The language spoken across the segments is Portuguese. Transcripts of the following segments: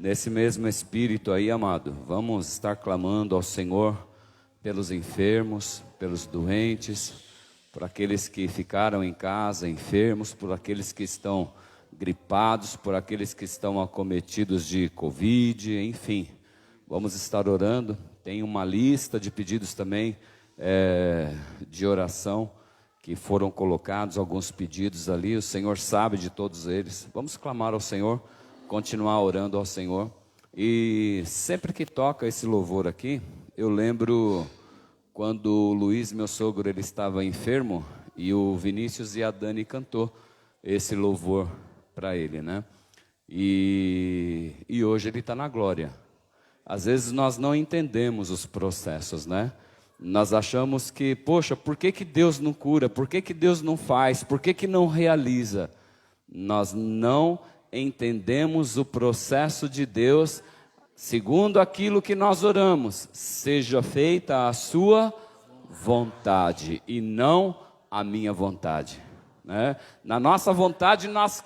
Nesse mesmo espírito aí, amado, vamos estar clamando ao Senhor pelos enfermos, pelos doentes, por aqueles que ficaram em casa enfermos, por aqueles que estão gripados, por aqueles que estão acometidos de Covid, enfim. Vamos estar orando. Tem uma lista de pedidos também de oração que foram colocados, alguns pedidos ali. O Senhor sabe de todos eles. Vamos clamar ao Senhor, continuar orando ao Senhor. E sempre que toca esse louvor aqui, eu lembro quando o Luiz, meu sogro, ele estava enfermo e o Vinícius e a Dani cantou esse louvor para ele, né? E hoje ele está na glória. Às vezes nós não entendemos os processos, né? Nós achamos que, poxa, por que Deus não cura? Por que Deus não faz? Por que não realiza? Nós não entendemos o processo de Deus segundo aquilo que nós oramos. Seja feita a sua vontade e não a minha vontade. Né? Na nossa vontade nós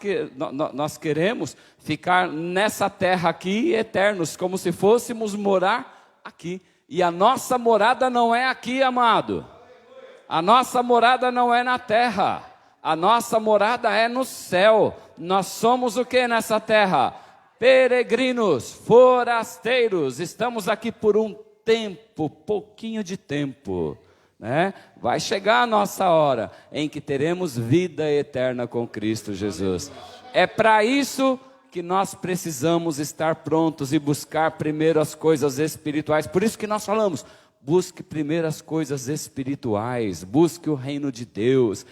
queremos ficar nessa terra aqui eternos, como se fôssemos morar aqui. E a nossa morada não é aqui, amado. A nossa morada não é na terra. A nossa morada é no céu. Nós somos o que nessa terra? Peregrinos, forasteiros. Estamos aqui por um tempo, pouquinho de tempo, né? Vai chegar a nossa hora em que teremos vida eterna com Cristo Jesus. É para isso que nós precisamos estar prontos e buscar primeiro as coisas espirituais. Por isso que nós falamos, busque primeiro as coisas espirituais, busque o reino de Deus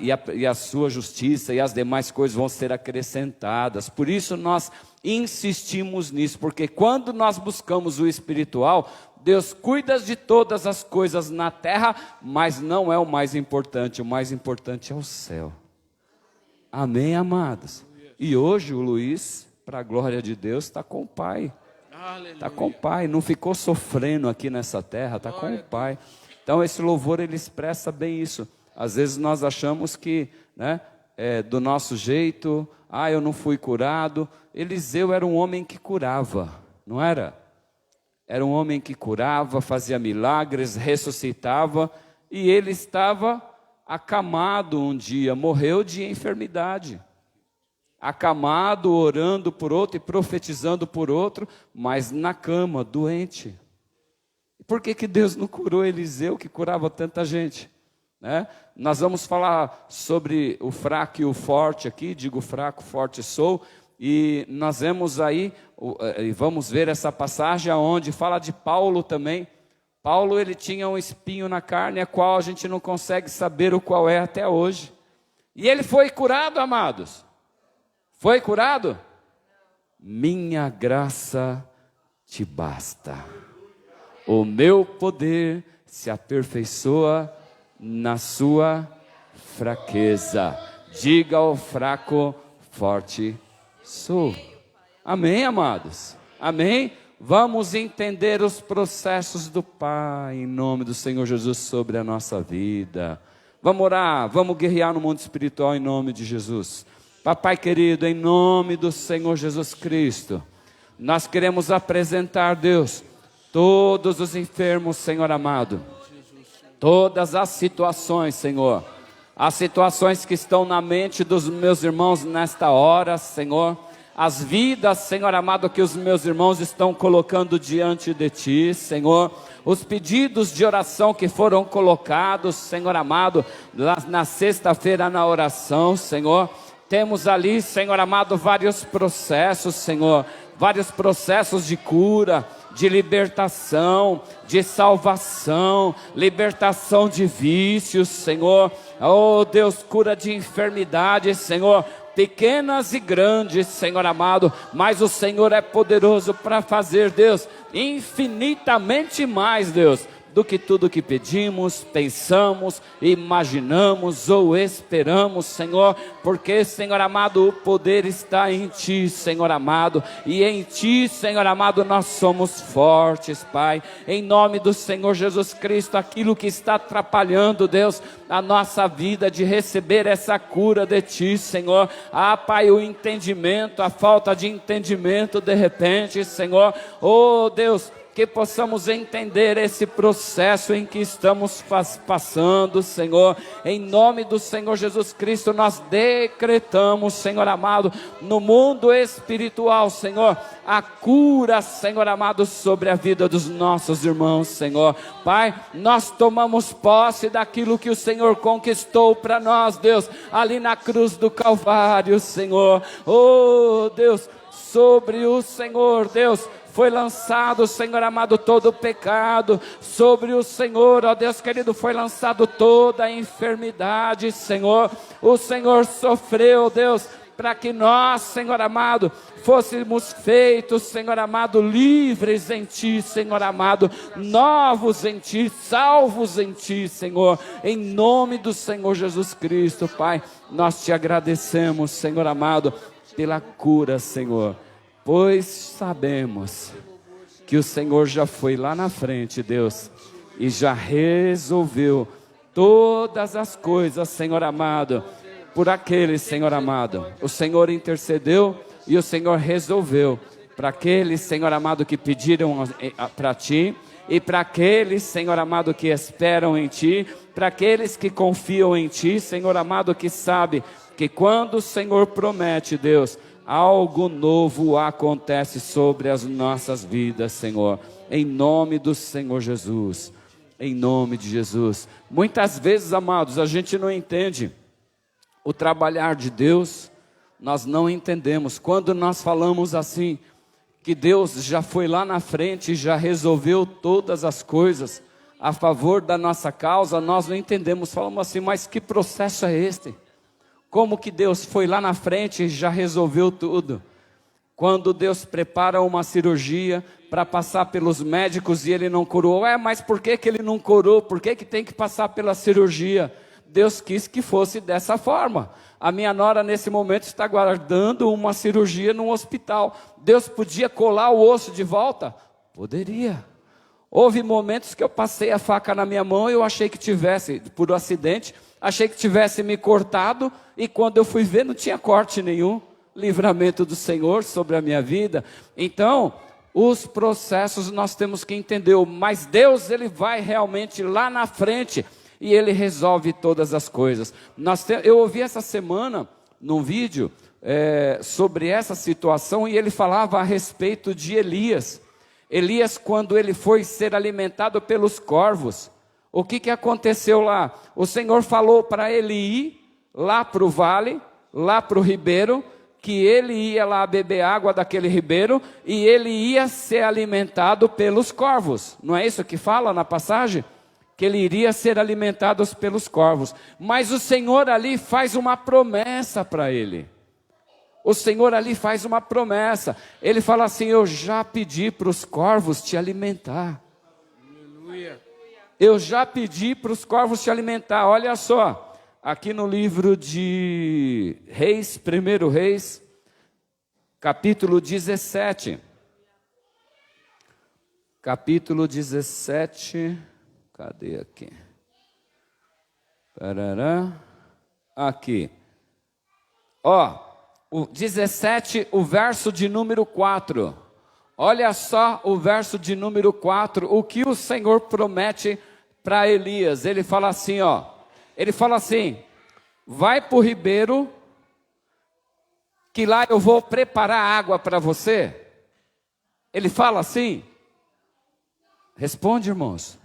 e a sua justiça, e as demais coisas vão ser acrescentadas. Por isso nós insistimos nisso, porque quando nós buscamos o espiritual, Deus cuida de todas as coisas na terra, mas não é o mais importante é o céu. Amém, amados? E hoje o Luiz, para a glória de Deus, está com o Pai. Está com o Pai, não ficou sofrendo aqui nessa terra, está com o Pai. Então esse louvor, ele expressa bem isso. Às vezes nós achamos que, né, do nosso jeito, eu não fui curado. Eliseu era um homem que curava, não era? Era um homem que curava, fazia milagres, ressuscitava, e ele estava acamado um dia, morreu de enfermidade. Acamado, orando por outro e profetizando por outro, mas na cama, doente. Por que Deus não curou Eliseu, que curava tanta gente? Né? Nós vamos falar sobre o fraco e o forte aqui, digo fraco, forte sou, e nós vemos aí, vamos ver essa passagem onde fala de Paulo também. Paulo, ele tinha um espinho na carne, a qual a gente não consegue saber o qual é até hoje. E ele foi curado, amados. Foi curado? Minha graça te basta. O meu poder se aperfeiçoa na sua fraqueza. Diga ao fraco, forte sou. Amém, amados? Amém? Vamos entender os processos do Pai, em nome do Senhor Jesus, sobre a nossa vida. Vamos orar, vamos guerrear no mundo espiritual em nome de Jesus. Papai querido, em nome do Senhor Jesus Cristo, nós queremos apresentar, Deus, todos os enfermos, Senhor amado, todas as situações, Senhor, as situações que estão na mente dos meus irmãos nesta hora, Senhor, as vidas, Senhor amado, que os meus irmãos estão colocando diante de Ti, Senhor, os pedidos de oração que foram colocados, Senhor amado, lá na sexta-feira na oração, Senhor. Temos ali, Senhor amado, vários processos, Senhor, vários processos de cura, de libertação, de salvação, libertação de vícios, Senhor. Oh Deus, cura de enfermidades, Senhor, pequenas e grandes, Senhor amado, mas o Senhor é poderoso para fazer, Deus, infinitamente mais, Deus, do que tudo que pedimos, pensamos, imaginamos ou esperamos, Senhor, porque, Senhor amado, o poder está em Ti, Senhor amado, e em Ti, Senhor amado, nós somos fortes, Pai, em nome do Senhor Jesus Cristo. Aquilo que está atrapalhando, Deus, a nossa vida de receber essa cura de Ti, Senhor, Pai, o entendimento, a falta de entendimento de repente, Senhor, oh Deus, que possamos entender esse processo em que estamos passando, Senhor, em nome do Senhor Jesus Cristo. Nós decretamos, Senhor amado, no mundo espiritual, Senhor, a cura, Senhor amado, sobre a vida dos nossos irmãos, Senhor. Pai, nós tomamos posse daquilo que o Senhor conquistou para nós, Deus, ali na cruz do Calvário, Senhor. Oh Deus, sobre o Senhor, Deus, foi lançado, Senhor amado, todo o pecado. Sobre o Senhor, ó Deus querido, foi lançado toda a enfermidade, Senhor. O Senhor sofreu, Deus, para que nós, Senhor amado, fôssemos feitos, Senhor amado, livres em Ti, Senhor amado, novos em Ti, salvos em Ti, Senhor, em nome do Senhor Jesus Cristo, Pai. Nós Te agradecemos, Senhor amado, pela cura, Senhor, pois sabemos que o Senhor já foi lá na frente, Deus, e já resolveu todas as coisas, Senhor amado, por aqueles, Senhor amado. O Senhor intercedeu e o Senhor resolveu para aqueles, Senhor amado, que pediram para Ti, e para aqueles, Senhor amado, que esperam em Ti, para aqueles que confiam em Ti, Senhor amado, que sabe que quando o Senhor promete, Deus, algo novo acontece sobre as nossas vidas, Senhor, em nome do Senhor Jesus, em nome de Jesus. Muitas vezes, amados, a gente não entende o trabalhar de Deus, nós não entendemos. Quando nós falamos assim, que Deus já foi lá na frente e já resolveu todas as coisas a favor da nossa causa, nós não entendemos. Falamos assim, mas que processo é este? Como que Deus foi lá na frente e já resolveu tudo? Quando Deus prepara uma cirurgia para passar pelos médicos e Ele não curou, mas por que Ele não curou? Por que tem que passar pela cirurgia? Deus quis que fosse dessa forma. A minha nora nesse momento está aguardando uma cirurgia num hospital. Deus podia colar o osso de volta? Poderia. Houve momentos que eu passei a faca na minha mão e eu achei que tivesse, por um acidente, achei que tivesse me cortado, e quando eu fui ver não tinha corte nenhum. Livramento do Senhor sobre a minha vida. Então, os processos nós temos que entender, mas Deus, Ele vai realmente lá na frente e Ele resolve todas as coisas. Eu ouvi essa semana num vídeo sobre essa situação, e ele falava a respeito de Elias. Elias, quando ele foi ser alimentado pelos corvos, o que aconteceu lá? O Senhor falou para ele ir lá para o vale, lá para o ribeiro, que ele ia lá beber água daquele ribeiro, e ele ia ser alimentado pelos corvos. Não é isso que fala na passagem? Que ele iria ser alimentado pelos corvos. Mas o Senhor ali faz uma promessa para ele. O Senhor ali faz uma promessa. Ele fala assim, eu já pedi para os corvos te alimentar. Aleluia. Eu já pedi para os corvos te alimentar. Olha só, aqui no livro de Reis, 1 Reis, capítulo 17. Capítulo 17, cadê aqui? Parará. Aqui. Ó, o 17, o verso de número 4. Olha só o verso de número 4, o que o Senhor promete para Elias. Ele fala assim, ó. Ele fala assim, vai para o ribeiro, que lá eu vou preparar água para você. Ele fala assim. Responde, irmãos.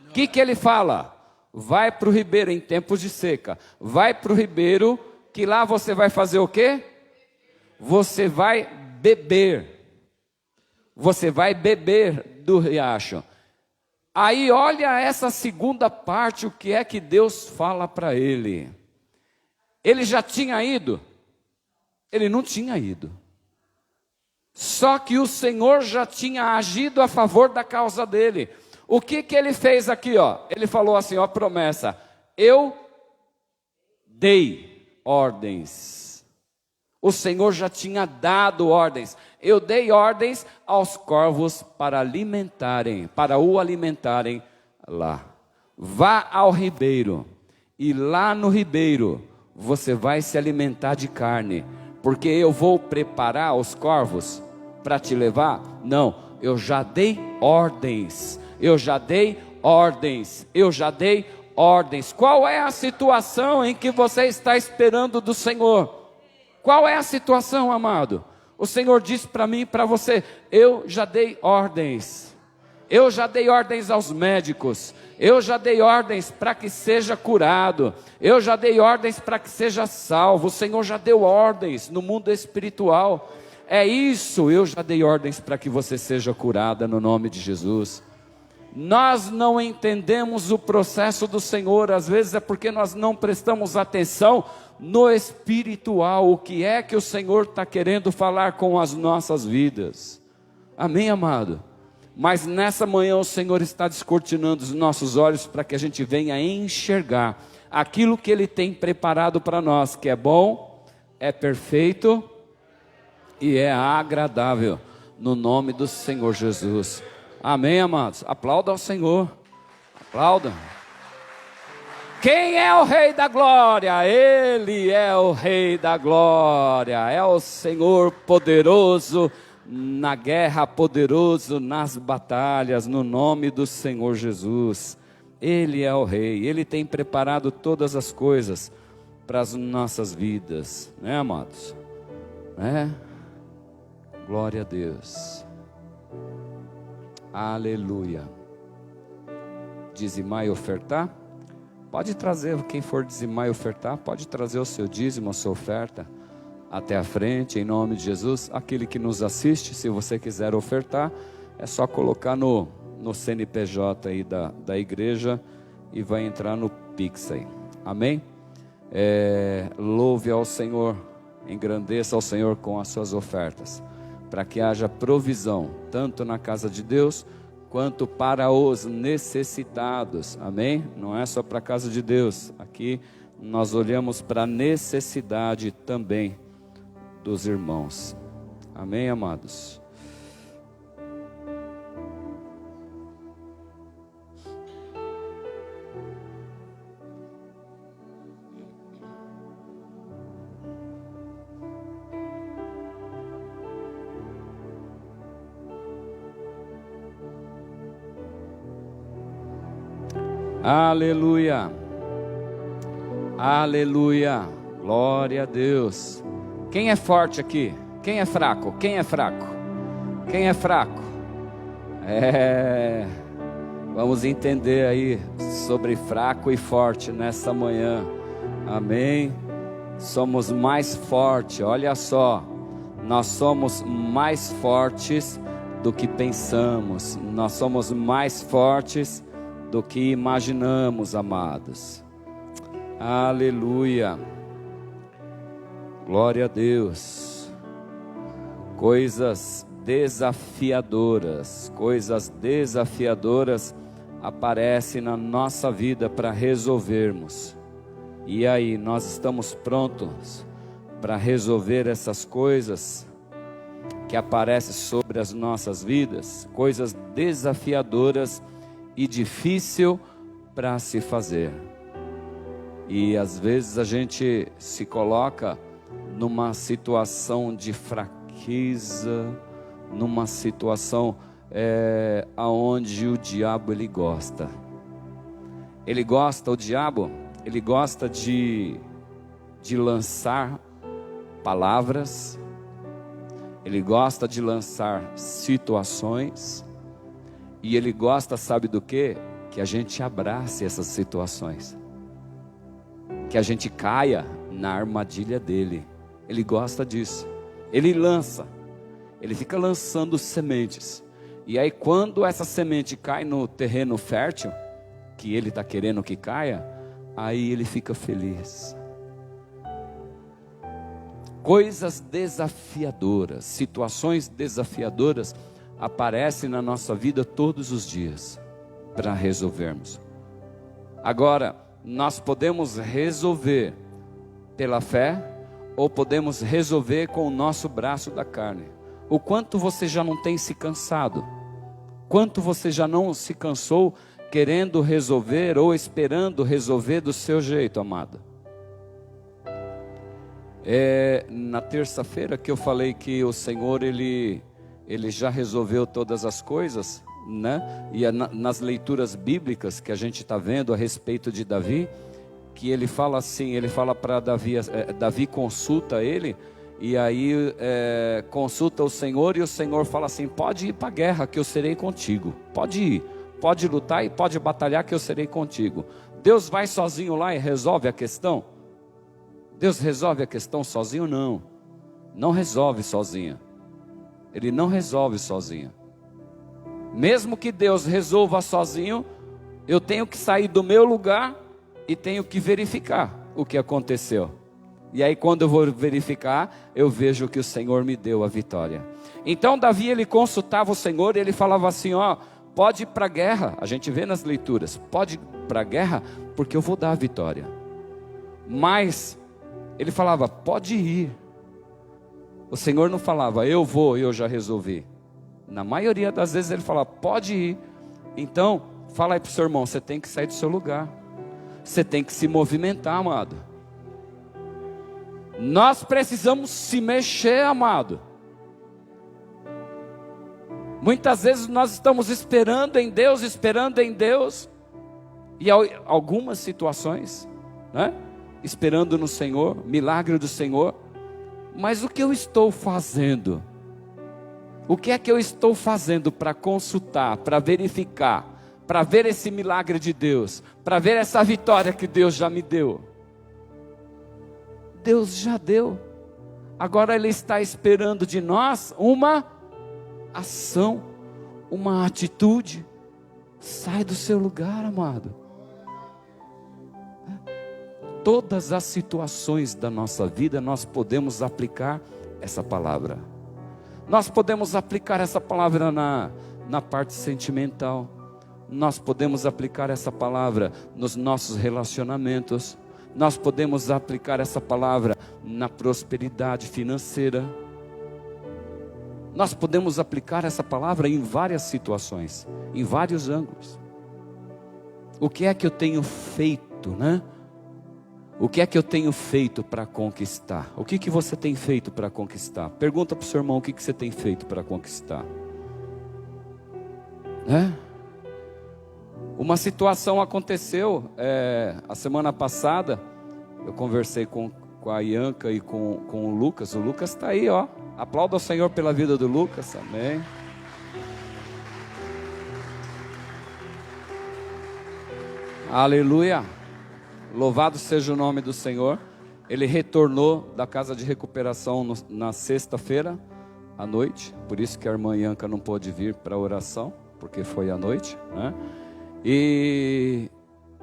O que ele fala? Vai para o ribeiro em tempos de seca. Vai para o ribeiro, que lá você vai fazer o quê? Você vai beber. Você vai beber do riacho. Aí olha essa segunda parte, o que é que Deus fala para ele. Ele já tinha ido? Ele não tinha ido. Só que o Senhor já tinha agido a favor da causa dele. O que ele fez aqui, ó? Ele falou assim, ó, promessa: eu dei ordens. O Senhor já tinha dado ordens. Eu dei ordens aos corvos para o alimentarem lá. Vá ao ribeiro, e lá no ribeiro você vai se alimentar de carne, porque eu vou preparar os corvos para te levar? Não, eu já dei ordens. Eu já dei ordens. Eu já dei ordens. Qual é a situação em que você está esperando do Senhor? Qual é a situação, amado? O Senhor disse para mim e para você: eu já dei ordens. Eu já dei ordens aos médicos. Eu já dei ordens para que seja curado. Eu já dei ordens para que seja salvo. O Senhor já deu ordens no mundo espiritual. É isso, eu já dei ordens para que você seja curada no nome de Jesus. Nós não entendemos o processo do Senhor, às vezes é porque nós não prestamos atenção no espiritual, o que é que o Senhor está querendo falar com as nossas vidas. Amém, amado? Mas nessa manhã o Senhor está descortinando os nossos olhos para que a gente venha enxergar aquilo que Ele tem preparado para nós, que é bom, é perfeito e é agradável, no nome do Senhor Jesus. Amém, amados? Aplauda ao Senhor. Aplauda. Quem é o Rei da Glória? Ele é o Rei da Glória. É o Senhor poderoso na guerra, poderoso nas batalhas, no nome do Senhor Jesus. Ele é o Rei. Ele tem preparado todas as coisas para as nossas vidas, né, amados? Né? Glória a Deus. Aleluia. Dizimar e ofertar? Pode trazer, quem for dizimar e ofertar, pode trazer o seu dízimo, a sua oferta até a frente, em nome de Jesus. Aquele que nos assiste, se você quiser ofertar, é só colocar no CNPJ aí da igreja e vai entrar no Pix aí. Amém? Louve ao Senhor, engrandeça ao Senhor com as suas ofertas, para que haja provisão, tanto na casa de Deus, quanto para os necessitados, amém? Não é só para a casa de Deus, aqui nós olhamos para a necessidade também dos irmãos, amém, amados? Aleluia, aleluia, glória a Deus. Quem é forte aqui? Quem é fraco? Quem é fraco? Quem é fraco? Vamos entender aí sobre fraco e forte nessa manhã, amém? Somos mais fortes, olha só, nós somos mais fortes do que pensamos, nós somos mais fortes do que imaginamos, amados. Aleluia, glória a Deus. Coisas desafiadoras aparecem na nossa vida para resolvermos. E aí, nós estamos prontos para resolver essas coisas que aparecem sobre as nossas vidas? Coisas desafiadoras e difícil para se fazer. E às vezes a gente se coloca numa situação de fraqueza, numa situação aonde o diabo ele gosta. O diabo gosta de lançar palavras, ele gosta de lançar situações. E ele gosta, sabe do quê? Que a gente abrace essas situações, que a gente caia na armadilha dele. Ele gosta disso. Ele fica lançando sementes. E aí quando essa semente cai no terreno fértil, que ele está querendo que caia, aí ele fica feliz. Coisas desafiadoras, situações desafiadoras aparece na nossa vida todos os dias. para resolvermos. Agora, nós podemos resolver pela fé, ou podemos resolver com o nosso braço da carne. O quanto você já não tem se cansado? Quanto você já não se cansou querendo resolver ou esperando resolver do seu jeito, amado? Na terça-feira que eu falei que o Senhor, Ele já resolveu todas as coisas, né? E nas leituras bíblicas que a gente está vendo a respeito de Davi, que ele fala assim, ele fala para Davi, Davi consulta ele, e aí consulta o Senhor, e o Senhor fala assim: pode ir para a guerra que eu serei contigo, pode ir, pode lutar e pode batalhar que eu serei contigo. Deus vai sozinho lá e resolve a questão? Deus resolve a questão sozinho? Não resolve sozinho. Ele não resolve sozinho. Mesmo que Deus resolva sozinho, eu tenho que sair do meu lugar e tenho que verificar o que aconteceu. E aí quando eu vou verificar, eu vejo que o Senhor me deu a vitória. Então Davi, ele consultava o Senhor e ele falava assim: ó, pode ir para a guerra. A gente vê nas leituras, pode ir para a guerra porque eu vou dar a vitória. Mas ele falava: pode ir. O Senhor não falava: eu vou, eu já resolvi. Na maioria das vezes ele falava: pode ir. Então, fala aí para o seu irmão: você tem que sair do seu lugar. Você tem que se movimentar, amado. Nós precisamos se mexer, amado. Muitas vezes nós estamos esperando em Deus, e algumas situações, né? Esperando no Senhor, milagre do Senhor. Mas o que eu estou fazendo? O que é que eu estou fazendo para consultar, para verificar, para ver esse milagre de Deus, para ver essa vitória que Deus já me deu? Deus já deu. Agora Ele está esperando de nós uma ação, uma atitude. Sai do seu lugar, amado. Todas as situações da nossa vida nós podemos aplicar essa palavra. Nós podemos aplicar essa palavra na parte sentimental. Nós podemos aplicar essa palavra nos nossos relacionamentos. Nós podemos aplicar essa palavra na prosperidade financeira. Nós podemos aplicar essa palavra em várias situações, em vários ângulos. O que é que eu tenho feito, né? O que é que eu tenho feito para conquistar? O que você tem feito para conquistar? Pergunta para o seu irmão: o que você tem feito para conquistar? Uma situação aconteceu a semana passada. Eu conversei com a Ianca e com o Lucas. O Lucas está aí, ó. Aplauda o Senhor pela vida do Lucas, amém. Aleluia. Louvado seja o nome do Senhor. Ele retornou da casa de recuperação na sexta-feira à noite. Por isso que a irmã Ianca não pôde vir para a oração, porque foi à noite, né? E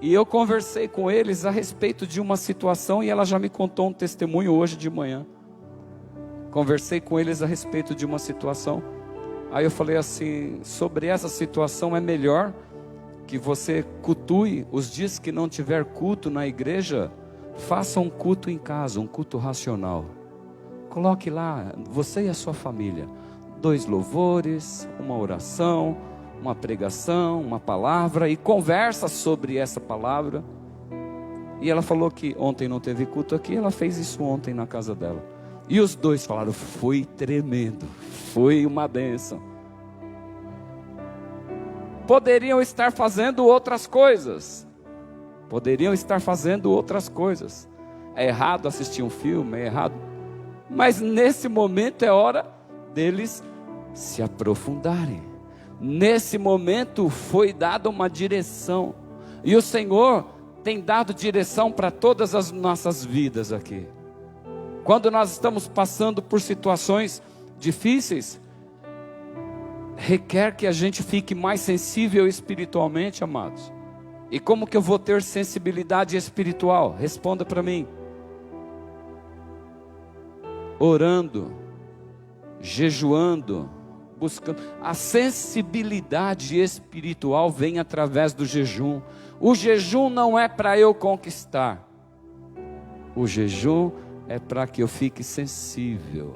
eu conversei com eles a respeito de uma situação, e ela já me contou um testemunho hoje de manhã. Conversei com eles a respeito de uma situação. Aí eu falei assim: sobre essa situação é melhor que você cultue os dias que não tiver culto na igreja. Faça um culto em casa, um culto racional. Coloque lá, você e a sua família, 2 louvores, uma oração, uma pregação, uma palavra, e conversa sobre essa palavra. E ela falou que ontem não teve culto aqui, ela fez isso ontem na casa dela. E os 2 falaram: foi tremendo, foi uma bênção. Poderiam estar fazendo outras coisas. É errado assistir um filme, é errado. Mas nesse momento é hora deles se aprofundarem. Nesse momento foi dada uma direção. E o Senhor tem dado direção para todas as nossas vidas aqui. Quando nós estamos passando por situações difíceis, requer que a gente fique mais sensível espiritualmente, amados. E como que eu vou ter sensibilidade espiritual? Responda para mim. Orando, jejuando, buscando. A sensibilidade espiritual vem através do jejum. O jejum não é para eu conquistar. O jejum é para que eu fique sensível.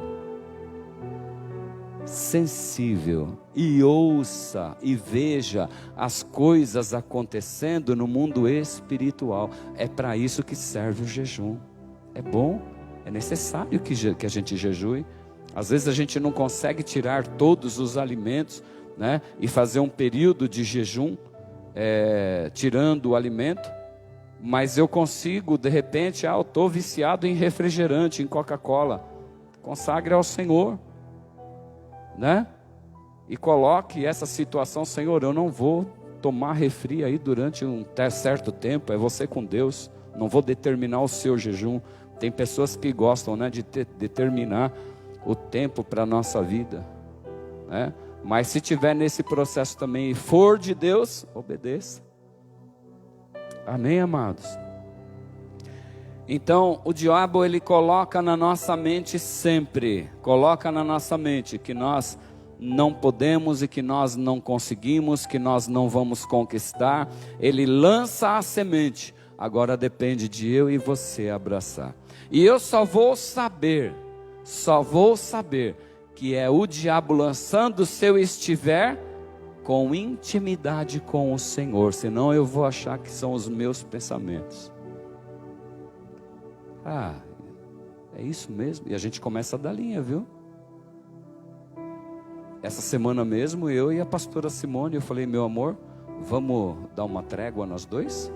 Sensível. E ouça e veja as coisas acontecendo no mundo espiritual. É para isso que serve o jejum. É bom, é necessário que a gente jejue. Às vezes a gente não consegue tirar todos os alimentos, né, e fazer um período de jejum, tirando o alimento. Mas eu consigo, de repente, eu estou viciado em refrigerante, em Coca-Cola. Consagre ao Senhor, né? E coloque essa situação: Senhor, eu não vou tomar refri aí durante um certo tempo, é você com Deus, não vou determinar o seu jejum. Tem pessoas que gostam, né, de determinar o tempo para a nossa vida, né? Mas se tiver nesse processo também e for de Deus, obedeça. Amém, amados? Então, o diabo, ele coloca na nossa mente sempre, coloca na nossa mente que nós não podemos e que nós não conseguimos, que nós não vamos conquistar. Ele lança a semente, agora depende de eu e você abraçar. E eu só vou saber que é o diabo lançando se eu estiver com intimidade com o Senhor, senão eu vou achar que são os meus pensamentos. Ah, é isso mesmo? E a gente começa da linha, viu? Essa semana mesmo, eu e a pastora Simone, eu falei: meu amor, vamos dar uma trégua nós dois?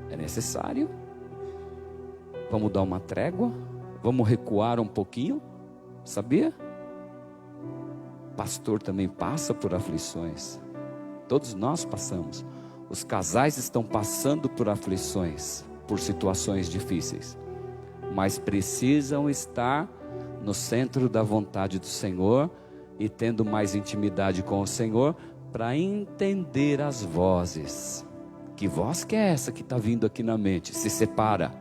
É necessário? Vamos dar uma trégua? Vamos recuar um pouquinho? Sabia? Pastor também passa por aflições. Todos nós passamos. Os casais estão passando por aflições, por situações difíceis, mas precisam estar no centro da vontade do Senhor e tendo mais intimidade com o Senhor para entender as vozes. Que voz que é essa que está vindo aqui na mente? Se separa.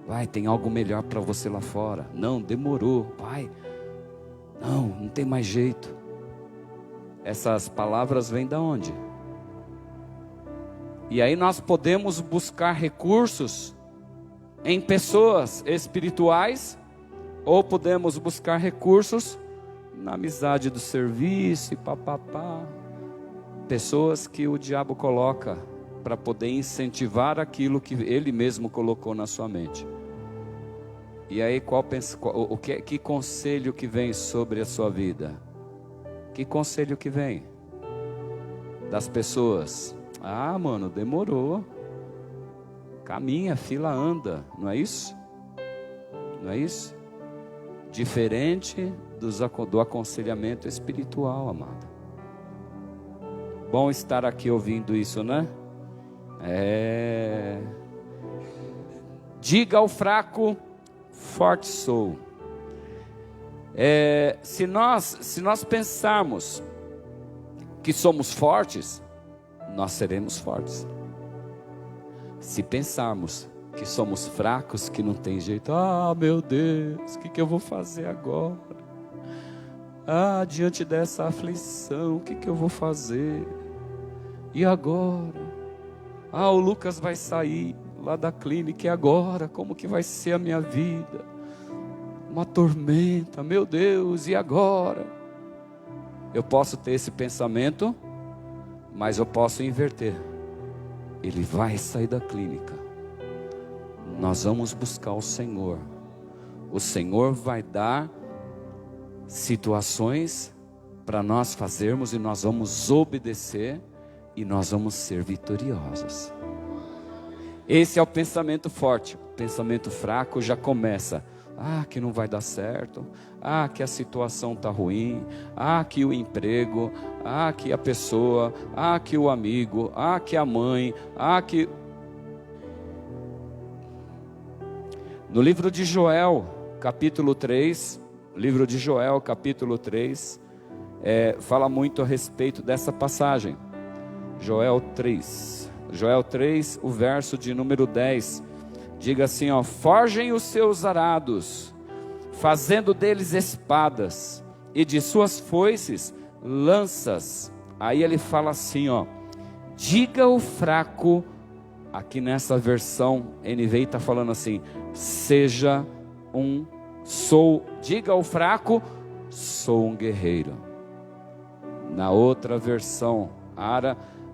Vai, tem algo melhor para você lá fora. Não, demorou. Vai. Não tem mais jeito. Essas palavras vêm da onde? E aí nós podemos buscar recursos em pessoas espirituais, ou podemos buscar recursos na amizade do serviço e papapá. Pessoas que o diabo coloca para poder incentivar aquilo que ele mesmo colocou na sua mente. E aí que conselho que vem sobre a sua vida? Que conselho que vem das pessoas? Ah, mano, demorou. Caminha, fila anda, não é isso? Não é isso? Diferente do aconselhamento espiritual, amado. Bom estar aqui ouvindo isso, né? Diga ao fraco, forte sou. Se nós pensarmos que somos fortes, nós seremos fortes. Se pensarmos que somos fracos, que não tem jeito, ah, meu Deus, o que eu vou fazer agora? Ah, diante dessa aflição, o que eu vou fazer? E agora? Ah, o Lucas vai sair lá da clínica, e agora? Como que vai ser a minha vida? Uma tormenta, meu Deus, e agora? Eu posso ter esse pensamento, mas eu posso inverter. Ele vai sair da clínica. Nós vamos buscar o Senhor. O Senhor vai dar situações para nós fazermos e nós vamos obedecer e nós vamos ser vitoriosos. Esse é o pensamento forte. O pensamento fraco já começa: ah, que não vai dar certo. Ah, que a situação está ruim. Ah, que o emprego. Ah, que a pessoa. Ah, que o amigo. Ah, que a mãe. Ah, que... No livro de Joel, capítulo 3, livro de Joel, capítulo 3, fala muito a respeito dessa passagem. Joel 3, o verso de número 10, diga assim, ó: forjem os seus arados, fazendo deles espadas, e de suas foices lanças. Aí ele fala assim, ó: diga o fraco, aqui nessa versão NVI está falando assim, diga ao fraco, sou um guerreiro. Na outra versão,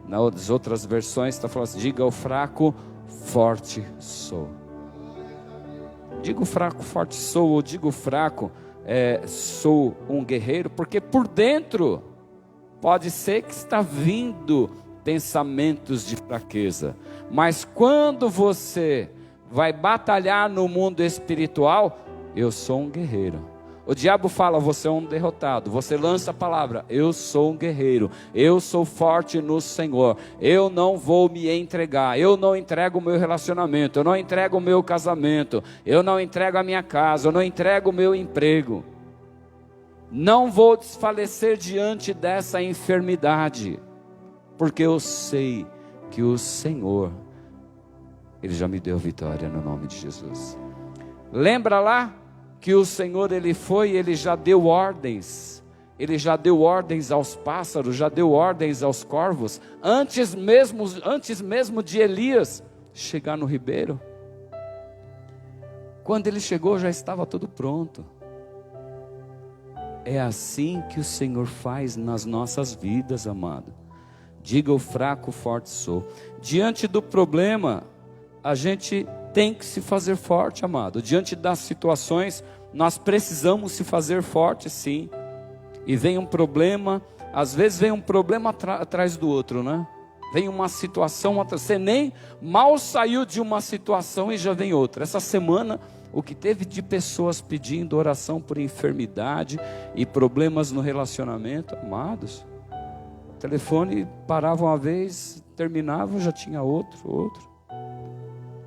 nas outras versões está falando assim, diga ao fraco, forte sou. Diga o fraco, forte sou, ou diga o fraco, sou um guerreiro, porque por dentro pode ser que está vindo pensamentos de fraqueza, mas quando você vai batalhar no mundo espiritual, eu sou um guerreiro. O diabo fala, você é um derrotado. Você lança a palavra, eu sou um guerreiro, eu sou forte no Senhor, eu não vou me entregar, eu não entrego o meu relacionamento, eu não entrego o meu casamento, eu não entrego a minha casa, eu não entrego o meu emprego, não vou desfalecer diante dessa enfermidade, porque eu sei que o Senhor, Ele já me deu vitória no nome de Jesus. Lembra lá que o Senhor, Ele já deu ordens, Ele já deu ordens aos pássaros, já deu ordens aos corvos, antes mesmo de Elias chegar no ribeiro. Quando ele chegou já estava tudo pronto. É assim que o Senhor faz nas nossas vidas, amado. Diga o fraco, forte sou. Diante do problema, a gente tem que se fazer forte, amado. Diante das situações, nós precisamos se fazer forte, sim. E vem um problema, às vezes vem um problema atrás do outro, né? Vem uma situação, você nem mal saiu de uma situação e já vem outra. Essa semana, o que teve de pessoas pedindo oração por enfermidade e problemas no relacionamento, amados. O telefone parava uma vez, terminava, já tinha outro.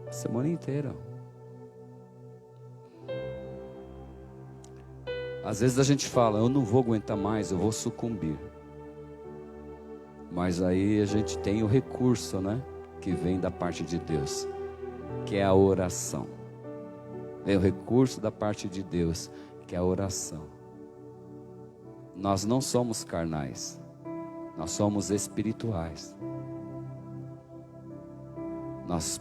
A semana inteira. Às vezes a gente fala, eu não vou aguentar mais, eu vou sucumbir. Mas aí a gente tem o recurso, né? Que vem da parte de Deus, que é a oração. Vem o recurso da parte de Deus, que é a oração. Nós não somos carnais, nós somos espirituais. Nós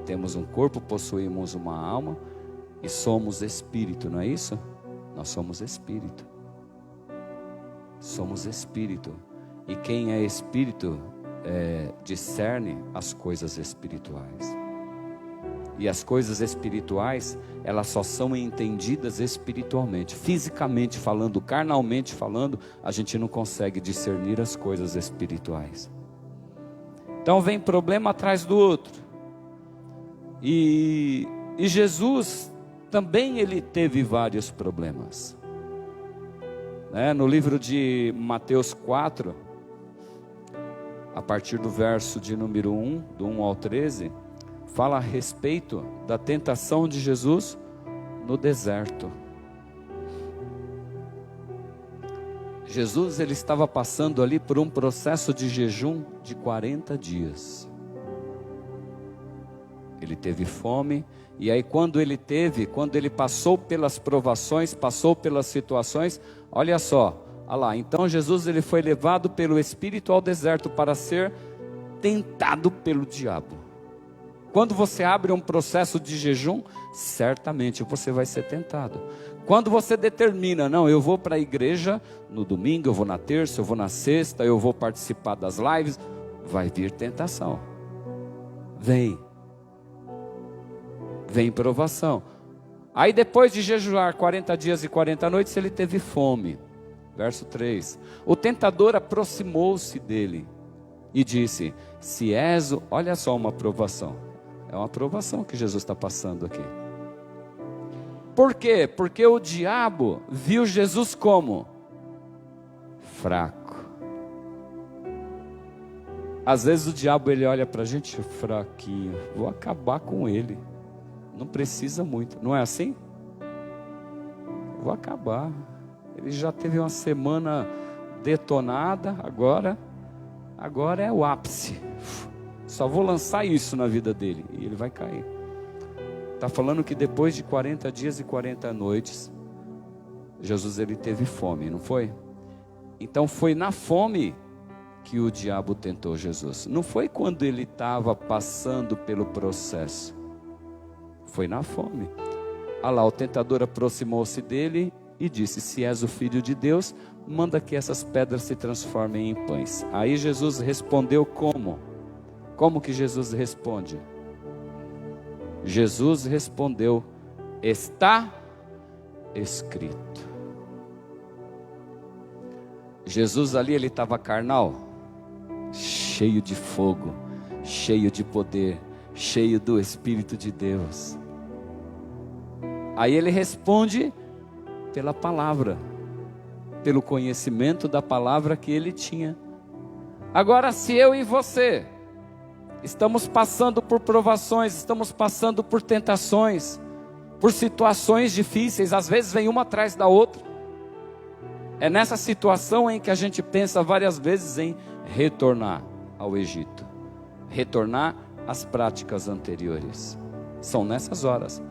temos um corpo, possuímos uma alma e somos espírito, não é isso? Nós somos espírito. Somos espírito. E quem é espírito discerne as coisas espirituais. E as coisas espirituais, elas só são entendidas espiritualmente. Fisicamente falando, carnalmente falando, a gente não consegue discernir as coisas espirituais. Então vem problema atrás do outro. E Jesus também ele teve vários problemas. No livro de Mateus 4, a partir do verso de número 1, do 1 ao 13, fala a respeito da tentação de Jesus no deserto. Jesus ele estava passando ali por um processo de jejum de 40 dias. Ele teve fome, e aí quando ele passou pelas provações, passou pelas situações, olha lá, então Jesus ele foi levado pelo Espírito ao deserto para ser tentado pelo diabo. Quando você abre um processo de jejum, certamente você vai ser tentado. Quando você determina, não, eu vou para a igreja no domingo, eu vou na terça, eu vou na sexta, eu vou participar das lives, vai vir tentação. Vem provação. Aí depois de jejuar 40 dias e 40 noites, ele teve fome. Verso 3. O tentador aproximou-se dele e disse, se és, olha só uma provação. É uma provação que Jesus está passando aqui. Por quê? Porque o diabo viu Jesus como fraco. Às vezes o diabo ele olha para a gente fraquinho, vou acabar com ele. Não precisa muito, não é assim? Vou acabar. Ele já teve uma semana detonada, agora é o ápice. Só vou lançar isso na vida dele e ele vai cair. Está falando que depois de 40 dias e 40 noites, Jesus ele teve fome, não foi? Então foi na fome que o diabo tentou Jesus. Não foi quando ele estava passando pelo processo. Foi na fome. Ah lá, o tentador aproximou-se dele e disse: se és o filho de Deus, manda que essas pedras se transformem em pães. Aí Jesus respondeu como? Como que Jesus responde? Jesus respondeu: está escrito. Jesus ali, ele estava carnal, cheio de fogo, cheio de poder, cheio do Espírito de Deus. Aí ele responde pela palavra, pelo conhecimento da palavra que ele tinha. Agora, se eu e você estamos passando por provações, estamos passando por tentações, por situações difíceis, às vezes vem uma atrás da outra. É nessa situação em que a gente pensa várias vezes em retornar ao Egito, retornar às práticas anteriores. São nessas horas.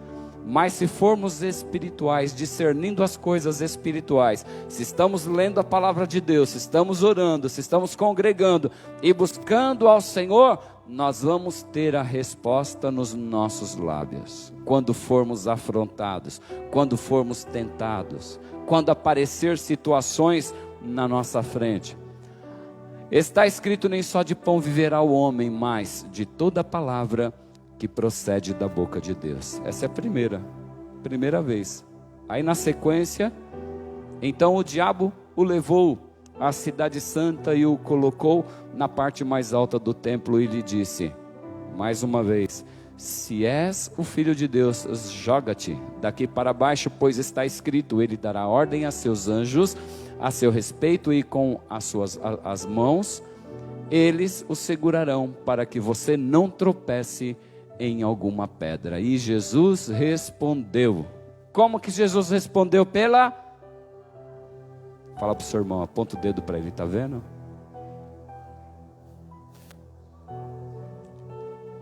Mas se formos espirituais, discernindo as coisas espirituais, se estamos lendo a palavra de Deus, se estamos orando, se estamos congregando e buscando ao Senhor, nós vamos ter a resposta nos nossos lábios. Quando formos afrontados, quando formos tentados, quando aparecer situações na nossa frente. Está escrito: nem só de pão viverá o homem, mas de toda palavra que procede da boca de Deus. Essa é a primeira vez. Aí na sequência, então o diabo o levou à cidade santa e o colocou na parte mais alta do templo e lhe disse, mais uma vez: se és o filho de Deus, joga-te daqui para baixo, pois está escrito: ele dará ordem a seus anjos a seu respeito, e com as mãos eles o segurarão, para que você não tropece em alguma pedra. E Jesus respondeu. Como que Jesus respondeu? Fala para o seu irmão, aponta o dedo para ele, está vendo?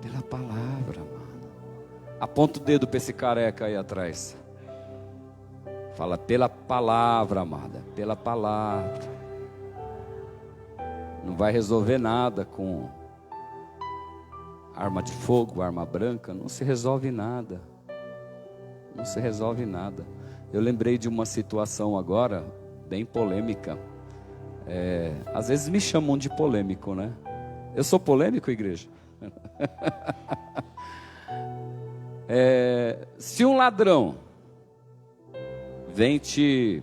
Pela palavra, mano. Aponta o dedo para esse careca aí atrás. Fala: pela palavra, amada, pela palavra. Não vai resolver nada com arma de fogo, arma branca, não se resolve nada. Não se resolve nada. Eu lembrei de uma situação agora, bem polêmica. Às vezes me chamam de polêmico, né? Eu sou polêmico, igreja? Se um ladrão vem te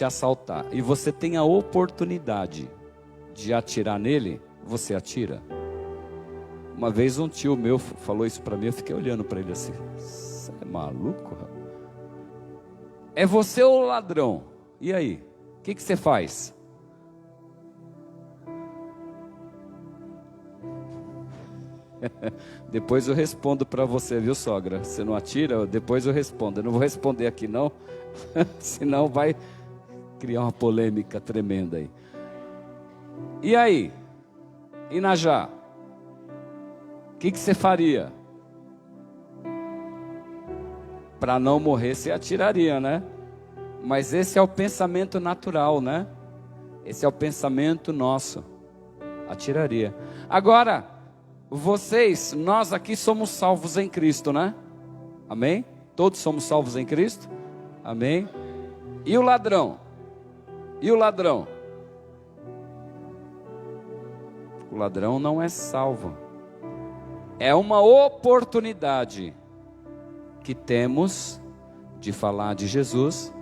assaltar e você tem a oportunidade de atirar nele, você atira. Uma vez um tio meu falou isso para mim, eu fiquei olhando para ele assim: você é maluco? É você o ladrão, e aí? O que você faz? Depois eu respondo para você, viu, sogra? Você não atira? Depois eu respondo. Eu não vou responder aqui não, senão vai criar uma polêmica tremenda aí. E aí? E Najá? O que você faria? Para não morrer, você atiraria, né? Mas esse é o pensamento natural, né? Esse é o pensamento nosso. Atiraria. Agora, nós aqui somos salvos em Cristo, né? Amém? Todos somos salvos em Cristo? Amém? E o ladrão? E o ladrão? O ladrão não é salvo. É uma oportunidade que temos de falar de Jesus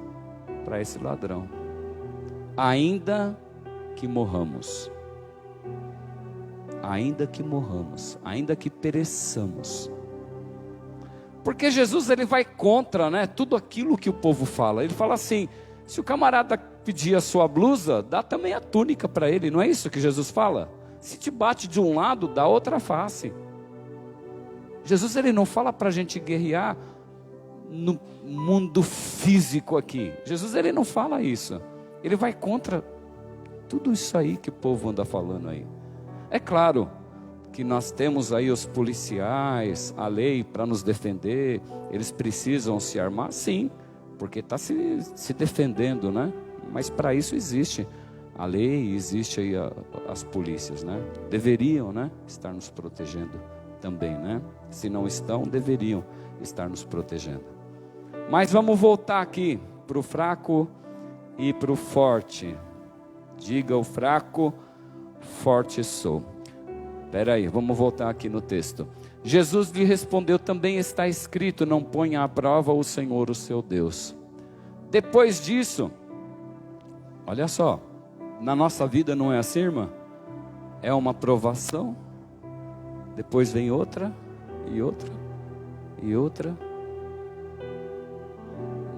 para esse ladrão. Ainda que morramos. Ainda que morramos, ainda que pereçamos. Porque Jesus, ele vai contra, né, tudo aquilo que o povo fala. Ele fala assim: se o camarada pedir a sua blusa, dá também a túnica para ele. Não é isso que Jesus fala? Se te bate de um lado, dá outra face. Jesus, ele não fala para a gente guerrear no mundo físico aqui. Jesus, ele não fala isso. Ele vai contra tudo isso aí que o povo anda falando aí. É claro que nós temos aí os policiais, a lei para nos defender. Eles precisam se armar, sim, porque está se defendendo, né? Mas para isso existe A lei, existe aí as polícias, né? Deveriam, né, estar nos protegendo também, né? Se não estão, deveriam estar nos protegendo. Mas vamos voltar aqui para o fraco e para o forte. Diga: o fraco, forte sou. Espera aí, vamos voltar aqui no texto. Jesus lhe respondeu: também está escrito, não ponha à prova o Senhor, o seu Deus. Depois disso, olha só, na nossa vida não é assim, irmã? É uma provação, depois vem outra, e outra, e outra.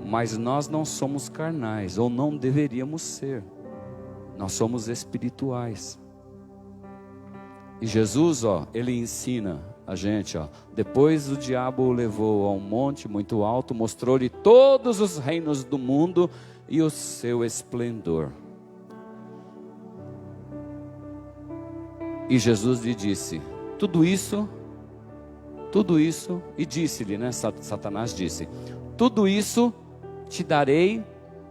Mas nós não somos carnais, ou não deveríamos ser. Nós somos espirituais. E Jesus, ele ensina a gente, depois o diabo o levou a um monte muito alto, mostrou-lhe todos os reinos do mundo e o seu esplendor. E Jesus lhe disse, tudo isso, e disse-lhe, né, Satanás disse, tudo isso te darei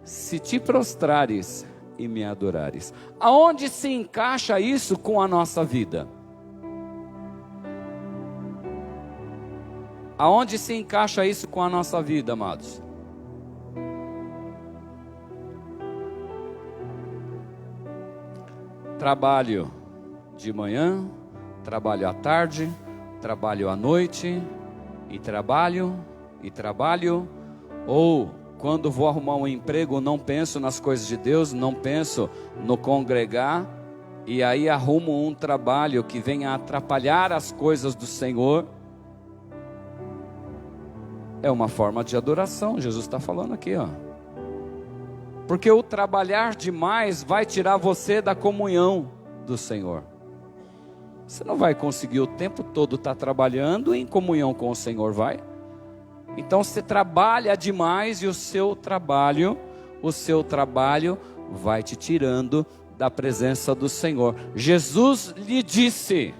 se te prostrares e me adorares. Aonde se encaixa isso com a nossa vida? Aonde se encaixa isso com a nossa vida, amados? Trabalho de manhã, trabalho à tarde, trabalho à noite, e trabalho, ou quando vou arrumar um emprego, não penso nas coisas de Deus, não penso no congregar, e aí arrumo um trabalho que venha atrapalhar as coisas do Senhor. É uma forma de adoração, Jesus está falando aqui, porque o trabalhar demais vai tirar você da comunhão do Senhor. Você não vai conseguir o tempo todo estar trabalhando em comunhão com o Senhor, vai? Então você trabalha demais e o seu trabalho vai te tirando da presença do Senhor. Jesus lhe disse,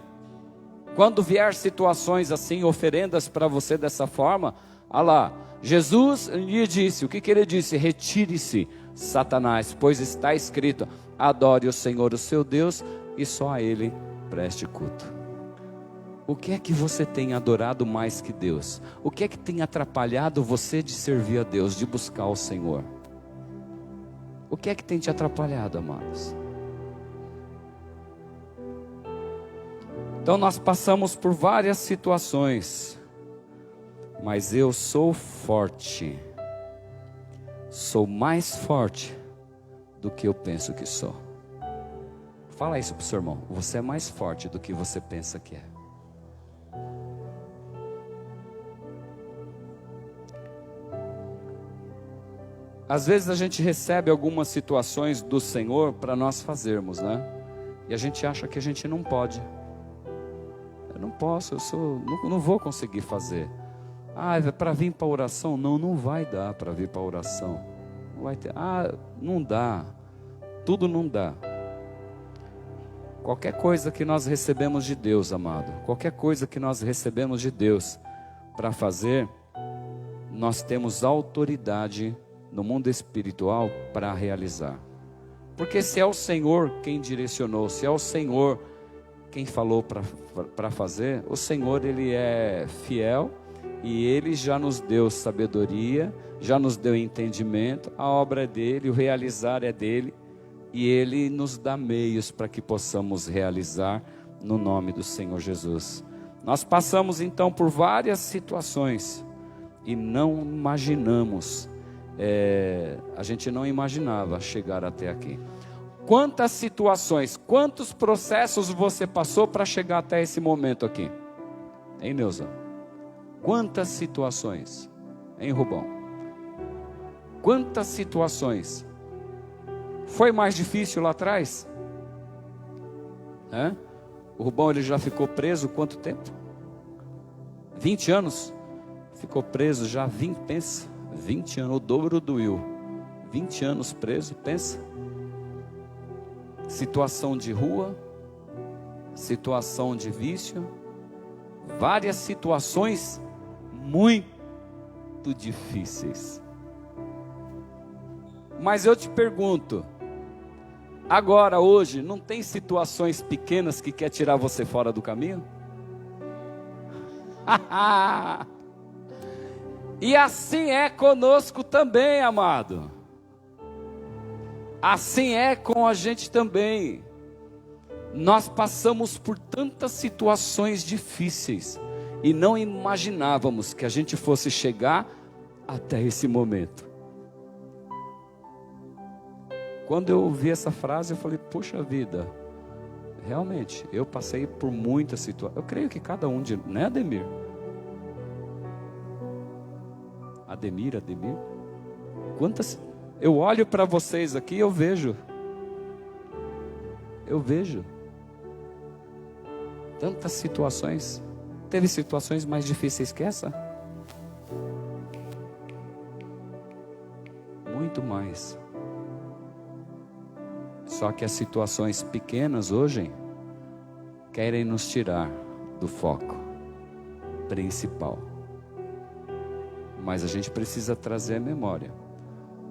quando vier situações assim, oferendas para você dessa forma, olha lá, Jesus lhe disse, o que ele disse? Retire-se, Satanás, pois está escrito, adore o Senhor, o seu Deus, e só a Ele preste culto. O que é que você tem adorado mais que Deus? O que é que tem atrapalhado você de servir a Deus, de buscar o Senhor? O que é que tem te atrapalhado, amados? Então nós passamos por várias situações, mas eu sou forte, sou mais forte do que eu penso que sou. Fala isso para o seu irmão, você é mais forte do que você pensa que é. Às vezes a gente recebe algumas situações do Senhor para nós fazermos, né? E a gente acha que a gente não pode. Eu não posso, não vou conseguir fazer. É para vir para a oração? Não vai dar para vir para a oração. Não vai ter. Não dá. Tudo não dá. Qualquer coisa que nós recebemos de Deus, amado, qualquer coisa que nós recebemos de Deus para fazer, nós temos autoridade no mundo espiritual para realizar. Porque se é o Senhor quem direcionou, se é o Senhor quem falou para fazer, o Senhor, Ele é fiel e Ele já nos deu sabedoria, já nos deu entendimento, a obra é dEle, o realizar é dEle, e Ele nos dá meios para que possamos realizar no nome do Senhor Jesus. Nós passamos então por várias situações e não imaginamos, a gente não imaginava chegar até aqui. Quantas situações, quantos processos você passou para chegar até esse momento aqui? Hein, Neuza? Quantas situações? Hein, Rubão? Quantas situações? Foi mais difícil lá atrás? O Rubão, ele já ficou preso quanto tempo? 20 anos? Ficou preso já 20 anos, o dobro do Will. 20 anos preso, pensa. Situação de rua, situação de vício, várias situações muito difíceis. Mas eu te pergunto, Agora, hoje, não tem situações pequenas que quer tirar você fora do caminho? E assim é conosco também, amado. Assim é com a gente também. Nós passamos por tantas situações difíceis e não imaginávamos que a gente fosse chegar até esse momento. Quando eu ouvi essa frase, eu falei, puxa vida, realmente, eu passei por muitas situações. Eu creio que cada um de... Né, Ademir? Ademir? Quantas... Eu olho para vocês aqui e eu vejo tantas situações. Teve situações mais difíceis que essa? Muito mais. Só que as situações pequenas hoje querem nos tirar do foco principal. Mas a gente precisa trazer à memória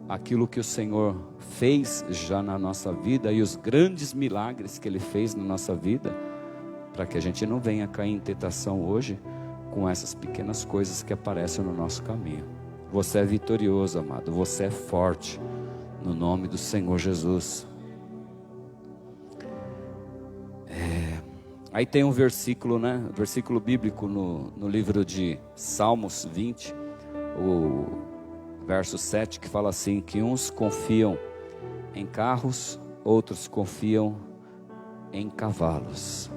aquilo que o Senhor fez já na nossa vida e os grandes milagres que Ele fez na nossa vida, para que a gente não venha cair em tentação hoje com essas pequenas coisas que aparecem no nosso caminho. Você é vitorioso, amado, você é forte, no nome do Senhor Jesus. Aí tem um versículo, né? Versículo bíblico no livro de Salmos 20, o verso 7, que fala assim, que uns confiam em carros, outros confiam em cavalos.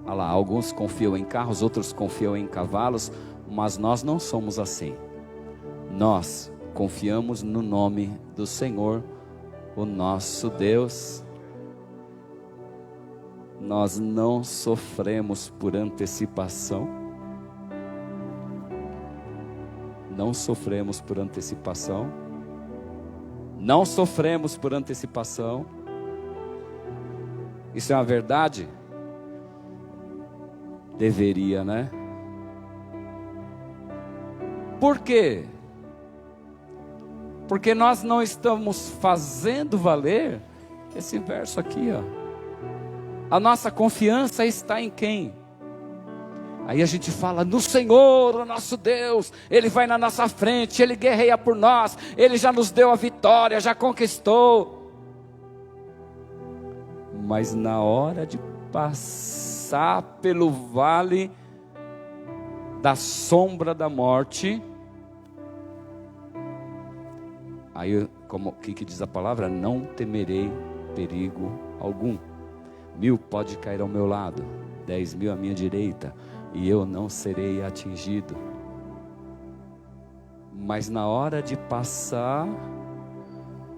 Olha lá, alguns confiam em carros, outros confiam em cavalos, mas nós não somos assim. Nós confiamos no nome do Senhor, o nosso Deus. Nós não sofremos por antecipação. Não sofremos por antecipação. Não sofremos por antecipação. Isso é uma verdade? Deveria, né? Por quê? Porque nós não estamos fazendo valer esse verso aqui, ó. A nossa confiança está em quem? Aí a gente fala, no Senhor, o nosso Deus, Ele vai na nossa frente, Ele guerreia por nós, Ele já nos deu a vitória, já conquistou. Mas na hora de passar pelo vale da sombra da morte, aí como que diz a palavra? Não temerei perigo algum. 1000 pode cair ao meu lado, 10.000 à minha direita, e eu não serei atingido. Mas na hora de passar,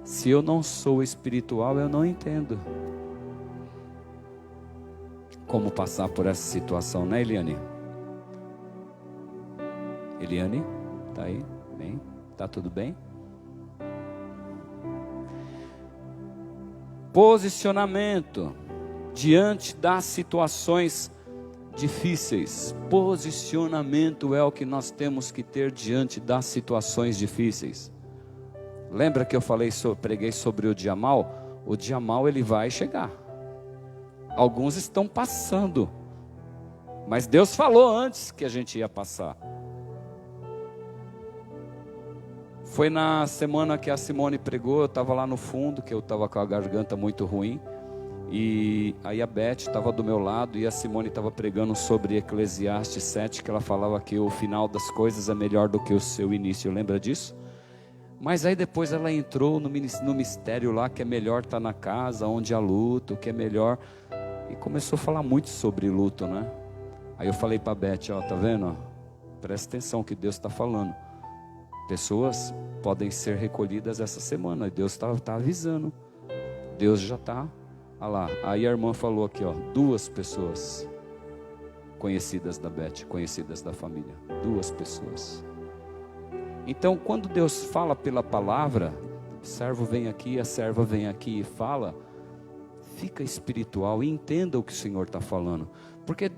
se eu não sou espiritual, eu não entendo como passar por essa situação, né, Eliane? Eliane, tá aí? Bem? Tá tudo bem? Posicionamento diante das situações difíceis. Posicionamento é o que nós temos que ter diante das situações difíceis. Lembra que eu preguei sobre o dia mal? O dia mal ele vai chegar. Alguns estão passando, mas Deus falou antes que a gente ia passar. Foi na semana que a Simone pregou, eu estava lá no fundo, que eu estava com a garganta muito ruim. E aí a Beth estava do meu lado e a Simone estava pregando sobre Eclesiastes 7, que ela falava que o final das coisas é melhor do que o seu início, lembra disso? Mas aí depois ela entrou no mistério lá, que é melhor estar na casa onde há luto, que é melhor, e começou a falar muito sobre luto, né? Aí eu falei para a Beth, ó, tá vendo? Ó, presta atenção que Deus está falando, pessoas podem ser recolhidas essa semana, e Deus está avisando, Deus já está. Olha lá, aí a irmã falou aqui, ó, 2 pessoas conhecidas da Beth, conhecidas da família, 2 pessoas. Então quando Deus fala pela palavra, o servo vem aqui, a serva vem aqui e fala, fica espiritual e entenda o que o Senhor está falando. Porque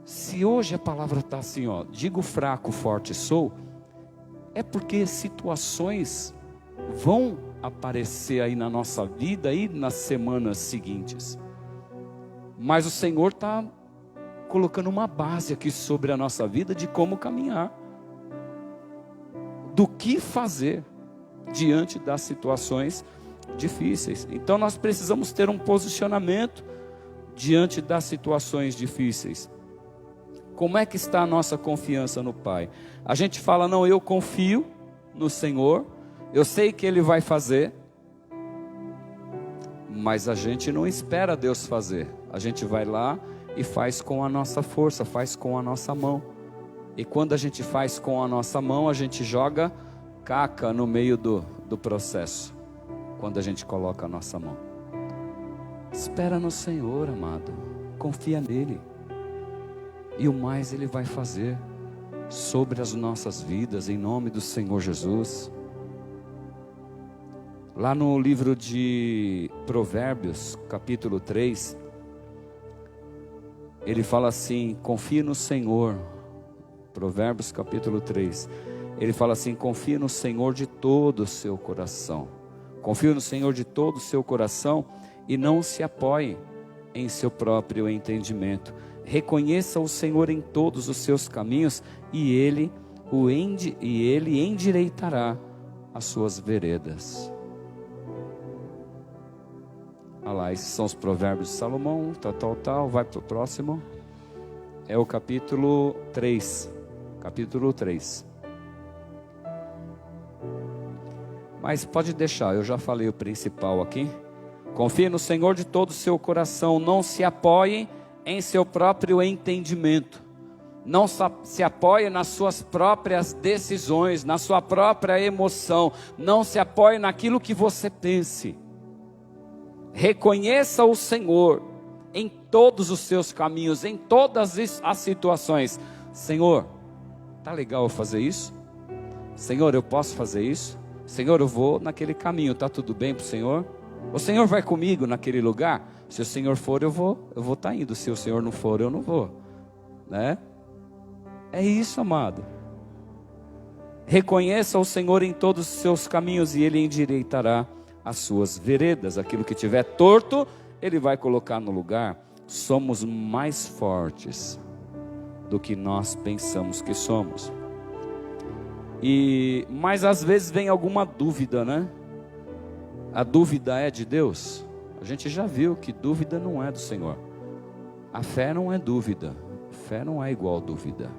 se hoje a palavra está assim, ó, digo fraco, forte sou, é porque situações vão aparecer aí na nossa vida e nas semanas seguintes. Mas o Senhor está colocando uma base aqui sobre a nossa vida de como caminhar, do que fazer diante das situações difíceis. Então nós precisamos ter um posicionamento diante das situações difíceis. Como é que está a nossa confiança no Pai? A gente fala, não, eu confio no Senhor, eu sei que Ele vai fazer, mas a gente não espera Deus fazer. A gente vai lá e faz com a nossa força, faz com a nossa mão. E quando a gente faz com a nossa mão, a gente joga caca no meio do processo, quando a gente coloca a nossa mão. Espera no Senhor, amado, confia nele, e o mais Ele vai fazer sobre as nossas vidas, em nome do Senhor Jesus. Lá no livro de Provérbios, capítulo 3, ele fala assim, confie no Senhor. Provérbios capítulo 3, ele fala assim, confie no Senhor de todo o seu coração. Confie no Senhor de todo o seu coração e não se apoie em seu próprio entendimento. Reconheça o Senhor em todos os seus caminhos e Ele endireitará as suas veredas. Olha lá, esses são os provérbios de Salomão, tal, vai para o próximo. É o capítulo 3. Capítulo 3. Mas pode deixar, eu já falei o principal aqui. Confie no Senhor de todo o seu coração, não se apoie em seu próprio entendimento. Não se apoie nas suas próprias decisões, na sua própria emoção. Não se apoie naquilo que você pense. Reconheça o Senhor em todos os seus caminhos, em todas as situações. Senhor, tá legal eu fazer isso? Senhor, eu posso fazer isso? Senhor, eu vou naquele caminho, tá tudo bem para o Senhor? O Senhor vai comigo naquele lugar? Se o Senhor for, eu vou estar indo. Se o Senhor não for, eu não vou, né? É isso, amado. Reconheça o Senhor em todos os seus caminhos e Ele endireitará as suas veredas. Aquilo que tiver torto, Ele vai colocar no lugar. Somos mais fortes do que nós pensamos que somos. Mas às vezes vem alguma dúvida, né? A dúvida é de Deus? A gente já viu que dúvida não é do Senhor. A fé não é dúvida. Fé não é igual dúvida.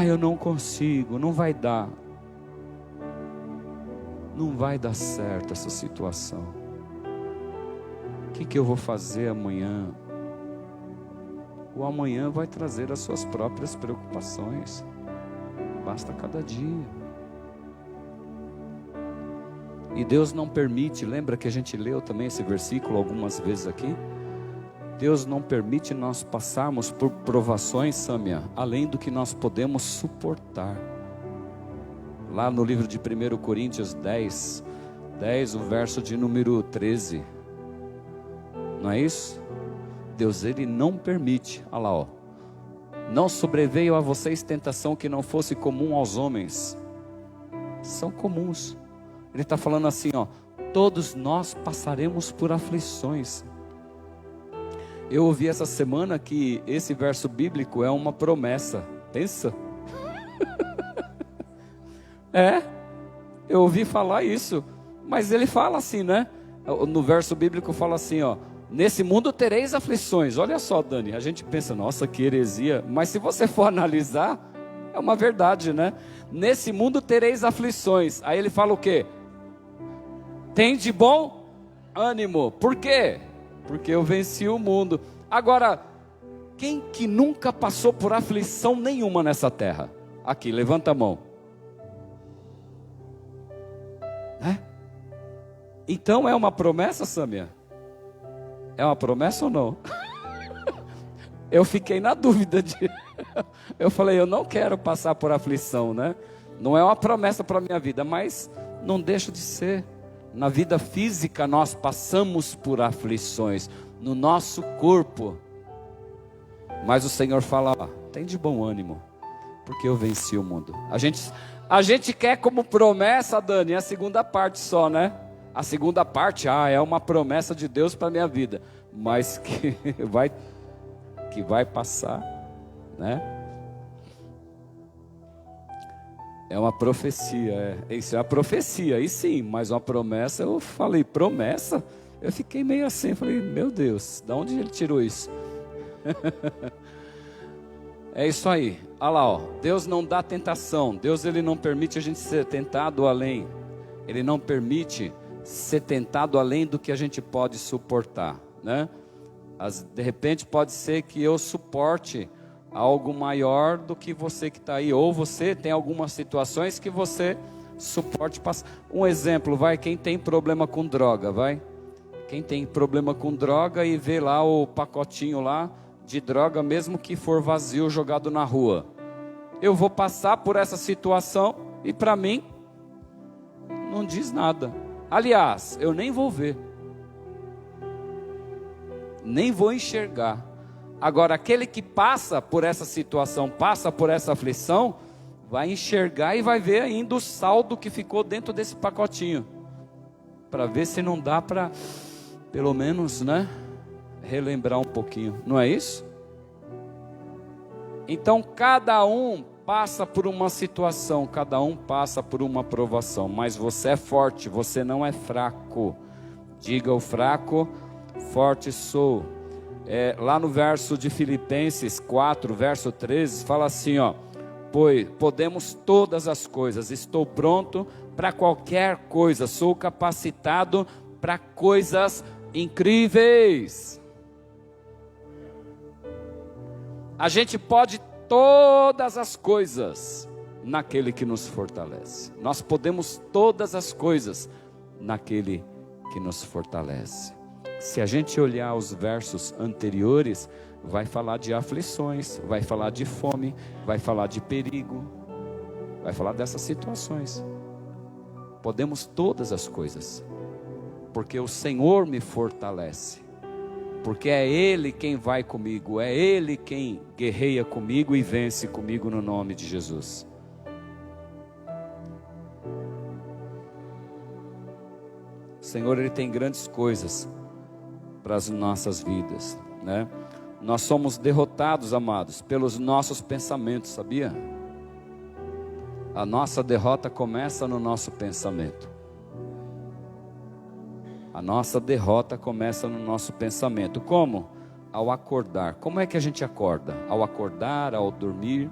Eu não consigo, não vai dar. Não vai dar certo essa situação. O que eu vou fazer amanhã? O amanhã vai trazer as suas próprias preocupações. Basta cada dia. E Deus não permite, lembra que a gente leu também esse versículo algumas vezes aqui? Deus não permite nós passarmos por provações, Sâmia, além do que nós podemos suportar. Lá no livro de 1 Coríntios 10, o verso de número 13. Não é isso? Deus, Ele não permite, olha lá, não sobreveio a vocês tentação que não fosse comum aos homens. São comuns. Ele está falando assim, todos nós passaremos por aflições. Eu ouvi essa semana que esse verso bíblico é uma promessa. Pensa? Eu ouvi falar isso. Mas ele fala assim, né? No verso bíblico fala assim, nesse mundo tereis aflições. Olha só, Dani, a gente pensa, nossa, que heresia. Mas se você for analisar, é uma verdade, né? Nesse mundo tereis aflições. Aí ele fala o quê? Tem de bom ânimo. Por quê? Porque eu venci o mundo. Agora, quem que nunca passou por aflição nenhuma nessa terra? Aqui, levanta a mão. Então é uma promessa, Sâmia? É uma promessa ou não? Eu fiquei na dúvida eu falei, eu não quero passar por aflição, né? Não é uma promessa para a minha vida, mas não deixa de ser. Na vida física nós passamos por aflições, no nosso corpo. Mas o Senhor fala, tem de bom ânimo, porque eu venci o mundo. A gente quer como promessa, Dani, a segunda parte só, né? A segunda parte, é uma promessa de Deus para a minha vida, mas que vai passar, né? É uma profecia, isso é uma profecia, aí sim, mas uma promessa, eu falei, promessa? Eu fiquei meio assim, falei, meu Deus, de onde ele tirou isso? É isso aí, olha lá, ó, Deus não dá tentação, Deus ele não permite a gente ser tentado além, Ele não permite ser tentado além do que a gente pode suportar, né? De repente pode ser que eu suporte algo maior do que você que está aí, ou você tem algumas situações que você suporte passar. Um exemplo, quem tem problema com droga, quem tem problema com droga e vê lá o pacotinho lá de droga, mesmo que for vazio, jogado na rua, eu vou passar por essa situação e para mim não diz nada. Aliás, eu nem vou ver, nem vou enxergar. Agora, aquele que passa por essa situação, passa por essa aflição, vai enxergar e vai ver ainda o saldo que ficou dentro desse pacotinho, para ver se não dá para, pelo menos, né, relembrar um pouquinho, não é isso? Então, cada um passa por uma situação, cada um passa por uma provação, mas você é forte, você não é fraco. Diga o fraco, forte sou. Lá no verso de Filipenses 4, verso 13, fala assim, ó: pois podemos todas as coisas, estou pronto para qualquer coisa, sou capacitado para coisas incríveis. A gente pode todas as coisas naquele que nos fortalece. Nós podemos todas as coisas naquele que nos fortalece. Se a gente olhar os versos anteriores, vai falar de aflições, vai falar de fome, vai falar de perigo, vai falar dessas situações. Podemos todas as coisas, porque o Senhor me fortalece, porque é Ele quem vai comigo, é Ele quem guerreia comigo e vence comigo no nome de Jesus. O Senhor, Ele tem grandes coisas para as nossas vidas, né? Nós somos derrotados, amados, pelos nossos pensamentos, sabia? A nossa derrota começa no nosso pensamento. A nossa derrota começa no nosso pensamento. Como? Ao acordar. Como é que a gente acorda? Ao acordar, ao dormir.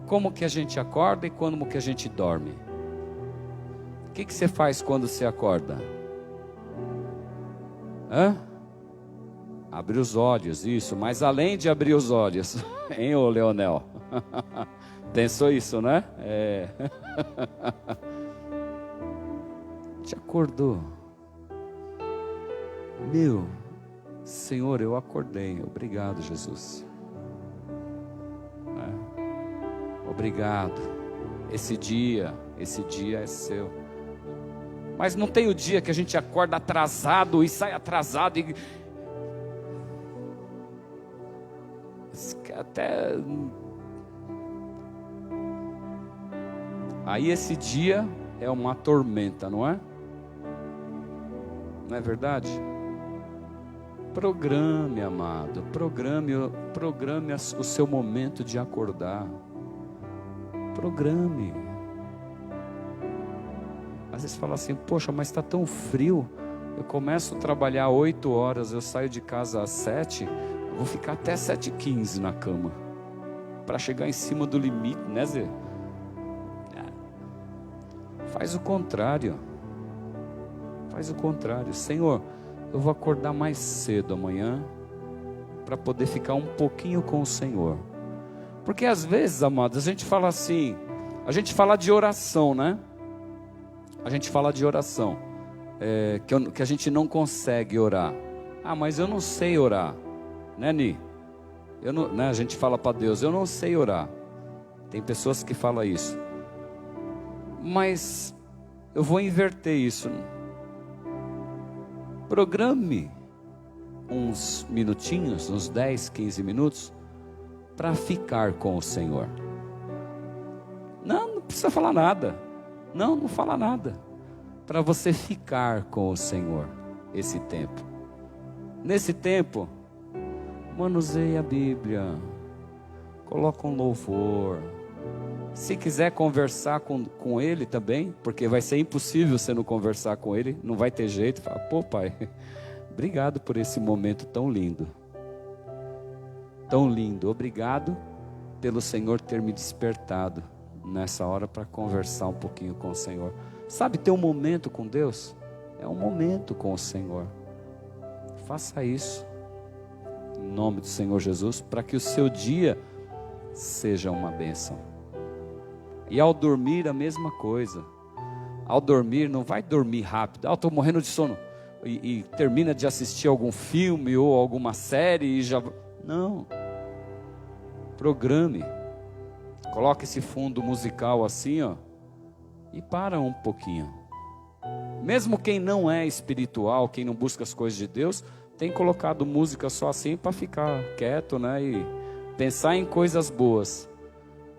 Como que a gente acorda e como que a gente dorme? O que você faz quando você acorda? Abre os olhos, isso. Mas além de abrir os olhos, hein, ô Leonel? Pensou isso, né? Te acordou. Meu Senhor, eu acordei. Obrigado, Jesus. Obrigado. Esse dia é seu. Mas não tem o dia que a gente acorda atrasado e sai atrasado e até aí esse dia é uma tormenta, não é? Não é verdade? Programe, amado, programe o seu momento de acordar. Programe. Às vezes fala assim, poxa, mas está tão frio, eu começo a trabalhar 8 horas, eu saio de casa às 7, eu vou ficar até 7h15 na cama, para chegar em cima do limite, né, Zé? Faz o contrário. Faz o contrário. Senhor, eu vou acordar mais cedo amanhã, para poder ficar um pouquinho com o Senhor. Porque às vezes, amados, a gente fala assim, a gente fala de oração, né? A gente fala de oração, que a gente não consegue orar. Mas eu não sei orar, né, Ni? A gente fala para Deus, eu não sei orar. Tem pessoas que falam isso. Mas eu vou inverter isso. Programe uns minutinhos, uns 10, 15 minutos, para ficar com o Senhor. Não precisa falar nada. Não fala nada. Para você ficar com o Senhor esse tempo. Nesse tempo, manuseie a Bíblia, coloca um louvor. Se quiser conversar com Ele também, porque vai ser impossível você não conversar com Ele, não vai ter jeito. Fala, pô pai, obrigado por esse momento tão lindo. Tão lindo, obrigado pelo Senhor ter me despertado nessa hora para conversar um pouquinho com o Senhor. Sabe, ter um momento com Deus é um momento com o Senhor. Faça isso em nome do Senhor Jesus, para que o seu dia seja uma bênção. E ao dormir a mesma coisa. Ao dormir, não vai dormir rápido. Estou morrendo de sono e termina de assistir algum filme ou alguma série e já... Não. Programe. Coloque esse fundo musical assim, ó, e para um pouquinho. Mesmo quem não é espiritual, quem não busca as coisas de Deus, tem colocado música só assim para ficar quieto, né? E pensar em coisas boas.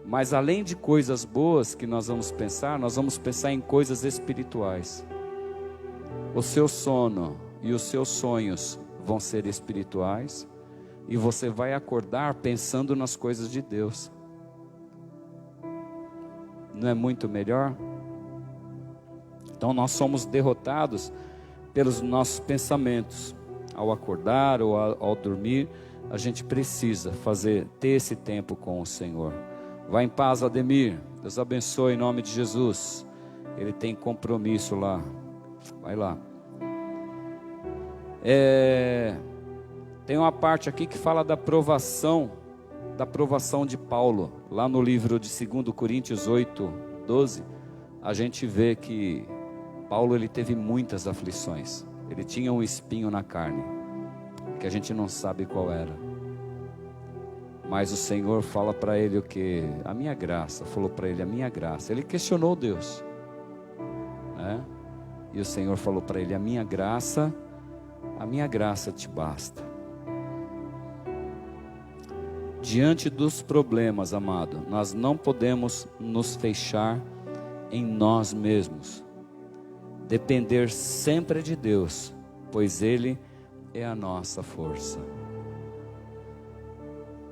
Mas além de coisas boas que nós vamos pensar em coisas espirituais. O seu sono e os seus sonhos vão ser espirituais. E você vai acordar pensando nas coisas de Deus. Não é muito melhor? Então nós somos derrotados pelos nossos pensamentos. Ao acordar ou ao dormir, a gente precisa ter esse tempo com o Senhor. Vá em paz, Ademir. Deus abençoe em nome de Jesus. Ele tem compromisso lá. Vai lá. Tem uma parte aqui que fala da provação de Paulo. Lá no livro de 2 Coríntios 8, 12, a gente vê que Paulo ele teve muitas aflições. Ele tinha um espinho na carne, que a gente não sabe qual era. Mas o Senhor fala para ele o que? A minha graça. Falou para ele, a minha graça. Ele questionou Deus, né? E o Senhor falou para ele, a minha graça te basta. Diante dos problemas, amado, nós não podemos nos fechar em nós mesmos. Depender sempre de Deus, pois Ele é a nossa força.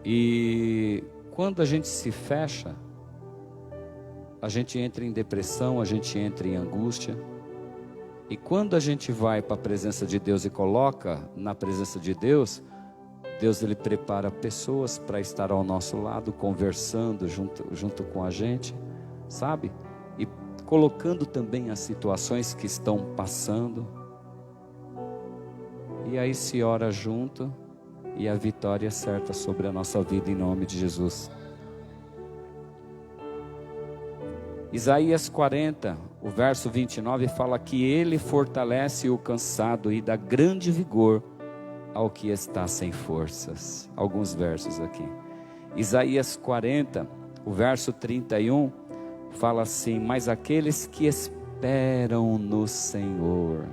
E quando a gente se fecha, a gente entra em depressão, a gente entra em angústia. E quando a gente vai para a presença de Deus e coloca na presença de Deus, Deus ele prepara pessoas para estar ao nosso lado, conversando junto com a gente, sabe? E colocando também as situações que estão passando. E aí se ora junto e a vitória é certa sobre a nossa vida em nome de Jesus. Isaías 40, o verso 29 fala que Ele fortalece o cansado e dá grande vigor ao que está sem forças. Alguns versos aqui. Isaías 40, o verso 31, fala assim: mas aqueles que esperam no Senhor.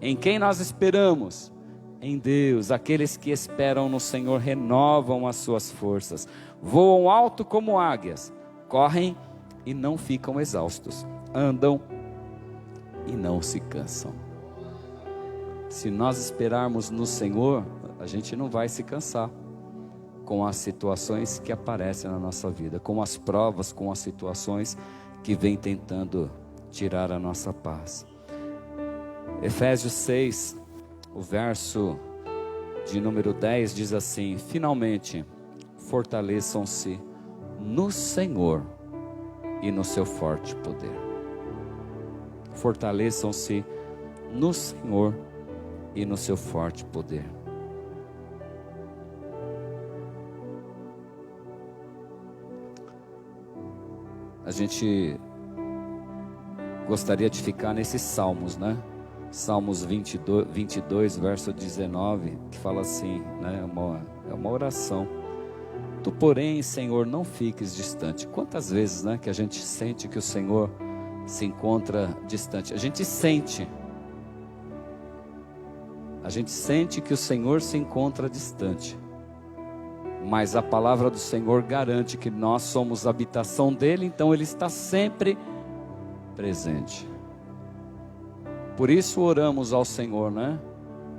Em quem nós esperamos? Em Deus. Aqueles que esperam no Senhor renovam as suas forças, voam alto como águias, correm e não ficam exaustos, andam e não se cansam. Se nós esperarmos no Senhor, a gente não vai se cansar com as situações que aparecem na nossa vida, com as provas, com as situações que vêm tentando tirar a nossa paz. Efésios 6, o verso de número 10 diz assim: finalmente, fortaleçam-se no Senhor e no seu forte poder. Fortaleçam-se no Senhor e no seu forte poder. A gente gostaria de ficar nesses salmos, né? Salmos 22, verso 19, que fala assim, né? É uma oração. Tu, porém, Senhor, não fiques distante. Quantas vezes, né, que a gente sente que o Senhor se encontra distante? A gente sente que o Senhor se encontra distante. mas a palavra do Senhor garante que nós somos habitação dele, então ele está sempre presente. Por isso oramos ao Senhor, né?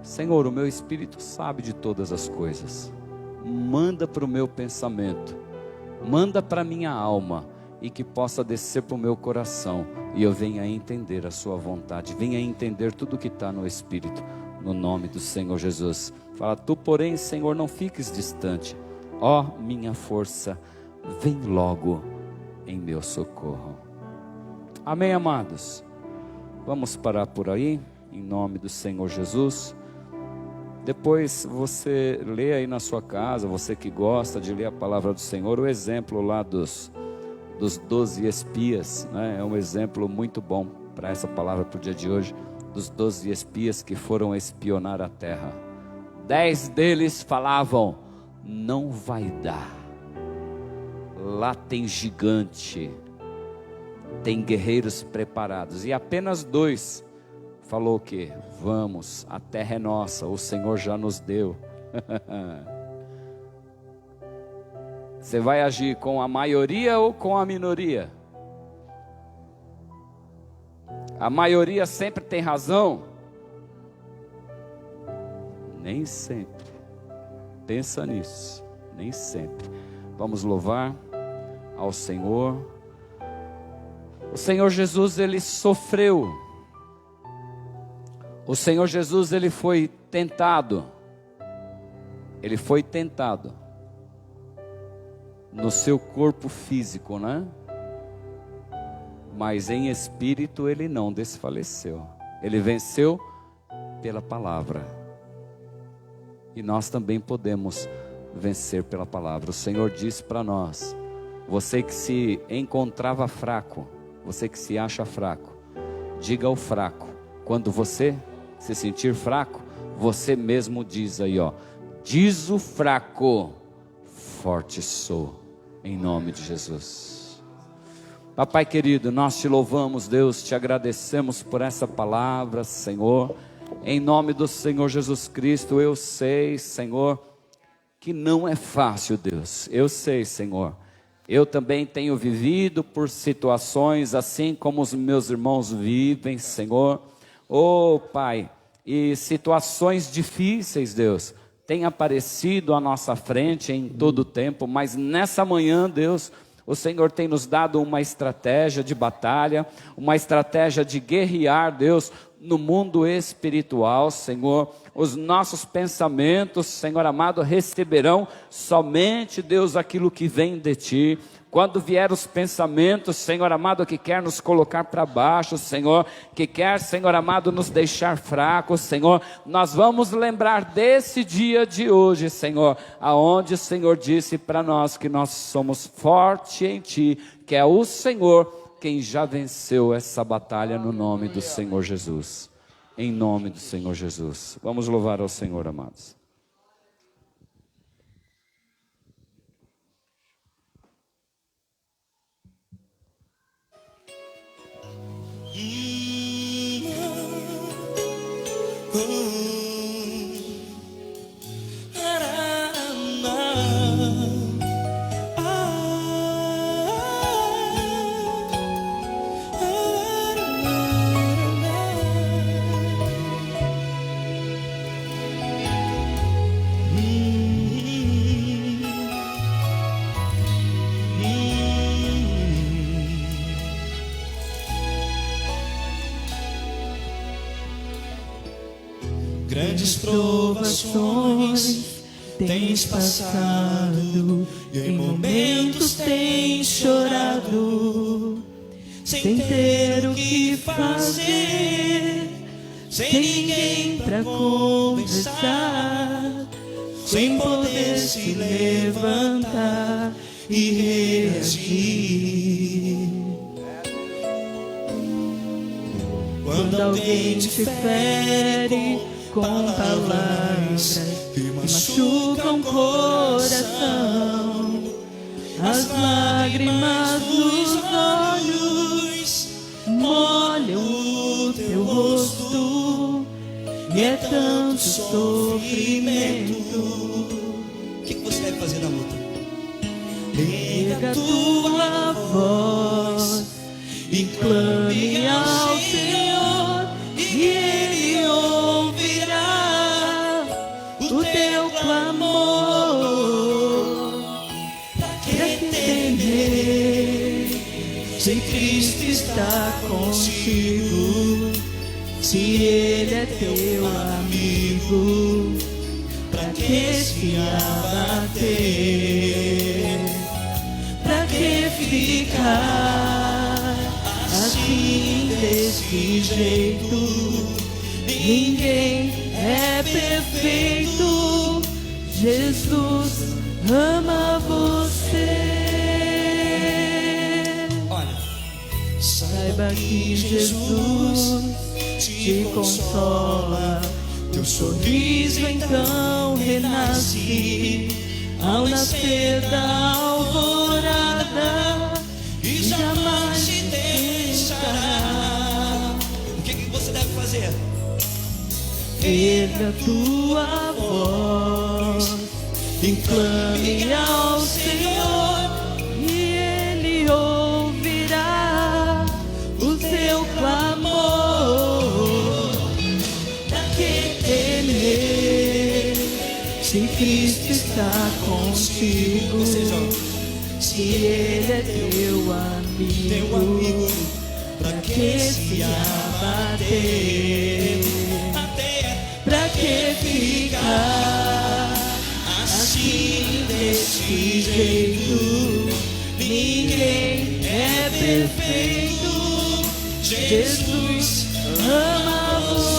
Senhor, o meu espírito sabe de todas as coisas, manda para o meu pensamento, manda para a minha alma, e que possa descer para o meu coração, e eu venha entender a sua vontade, venha entender tudo que está no Espírito, no nome do Senhor Jesus. Fala, tu porém, Senhor, não fiques distante, ó minha força, vem logo em meu socorro. Amém, amados? Vamos parar por aí, em nome do Senhor Jesus. Depois você lê aí na sua casa, você que gosta de ler a palavra do Senhor, o exemplo lá dos 12 espias, né? É um exemplo muito bom para essa palavra para o dia de hoje, dos 12 espias que foram espionar a terra. 10 deles falavam, não vai dar, lá tem gigante, tem guerreiros preparados, e apenas 2 falou o quê? Vamos, a terra é nossa, o Senhor já nos deu. Você vai agir com a maioria ou com a minoria? A maioria sempre tem razão? Nem sempre. Pensa nisso, nem sempre. Vamos louvar ao Senhor. O Senhor Jesus, ele sofreu. O Senhor Jesus, ele foi tentado. Ele foi tentado no seu corpo físico, né? Mas em espírito ele não desfaleceu. Ele venceu pela palavra. E nós também podemos vencer pela palavra. O Senhor disse para nós, você que se encontrava fraco, você que se acha fraco, diga ao fraco, quando você se sentir fraco, você mesmo diz aí, ó, diz o fraco, forte sou. Em nome de Jesus. Papai querido, nós te louvamos, Deus, te agradecemos por essa palavra, Senhor. Em nome do Senhor Jesus Cristo, eu sei, Senhor, que não é fácil, Deus. Eu sei, Senhor. Eu também tenho vivido por situações assim como os meus irmãos vivem, Senhor. Oh, Pai, e situações difíceis, Deus, tem aparecido à nossa frente em todo o tempo, mas nessa manhã, Deus, o Senhor tem nos dado uma estratégia de batalha, uma estratégia de guerrear, Deus, no mundo espiritual, Senhor. Os nossos pensamentos, Senhor amado, receberão somente, Deus, aquilo que vem de Ti. Quando vier os pensamentos, Senhor amado, que quer nos colocar para baixo, Senhor, que quer, Senhor amado, nos deixar fracos, Senhor, nós vamos lembrar desse dia de hoje, Senhor, aonde o Senhor disse para nós que nós somos fortes em Ti, que é o Senhor quem já venceu essa batalha no nome do Senhor Jesus. Em nome do Senhor Jesus. Vamos louvar ao Senhor, amados. Grandes provações tens passado, e em momentos tens chorado, sem ter o que fazer, sem ninguém pra conversar, sem poder se levantar e reagir. Quando alguém te fere com palavras que machucam o coração, as lágrimas dos olhos molham o teu rosto, e é tanto sofrimento. O que você vai fazer na luta. Erga a tua voz e clame ao Senhor, e Ele ouvirá o teu clamor. Pra que temer, se Cristo está contigo, se Ele é teu amigo? Pra que se abater? Pra que ficar assim desse jeito? Ninguém é perfeito. Jesus ama você. Olha, Saiba que Jesus te consola. Teu sorriso então renasce ao nascer da alvorada e jamais te deixará. o que você deve fazer? Erga tua voz e clame ao Senhor, e Ele ouvirá o teu clamor. Pra que temer, se Cristo está contigo, se Ele é teu amigo? Pra que se abater? Pra que ficar assim desse jeito? Ninguém é perfeito. Jesus ama você.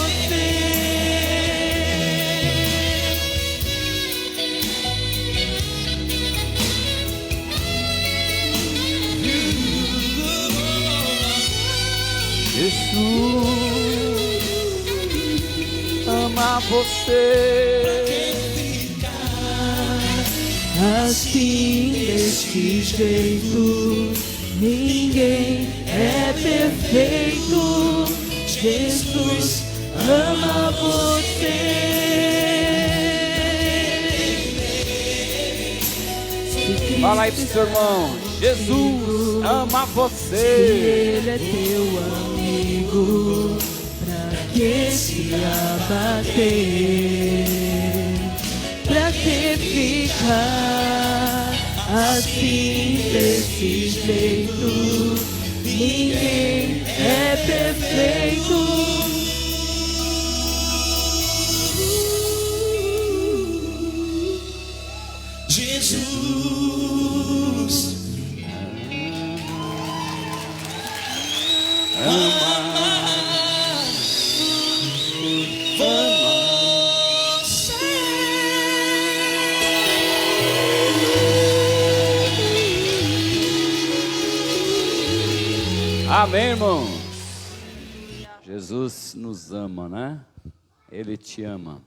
Jesus ama você. Assim desse jeito, ninguém é perfeito. Jesus ama você. Fala aí pro seu irmão. Jesus ama Se você. Ele é teu amigo, pra que se abater? Pra que ficar assim desse jeito? Ninguém é perfeito. Jesus Amém, irmãos? Jesus nos ama, né? Ele te ama.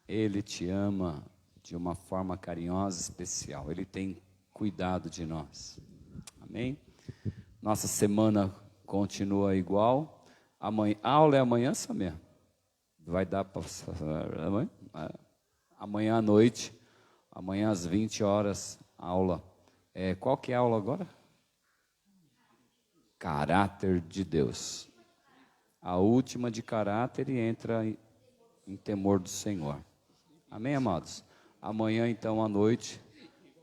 Ele te ama de uma forma carinhosa, especial. Ele tem cuidado de nós. Amém? Nossa semana continua igual. Amanhã, a aula é amanhã, Samir? Vai dar para amanhã? Amanhã à noite, amanhã às 20 horas, aula. Qual que é a aula agora? Caráter de Deus. A última de caráter e entra em temor do Senhor. Amém, amados? Amanhã, então, à noite,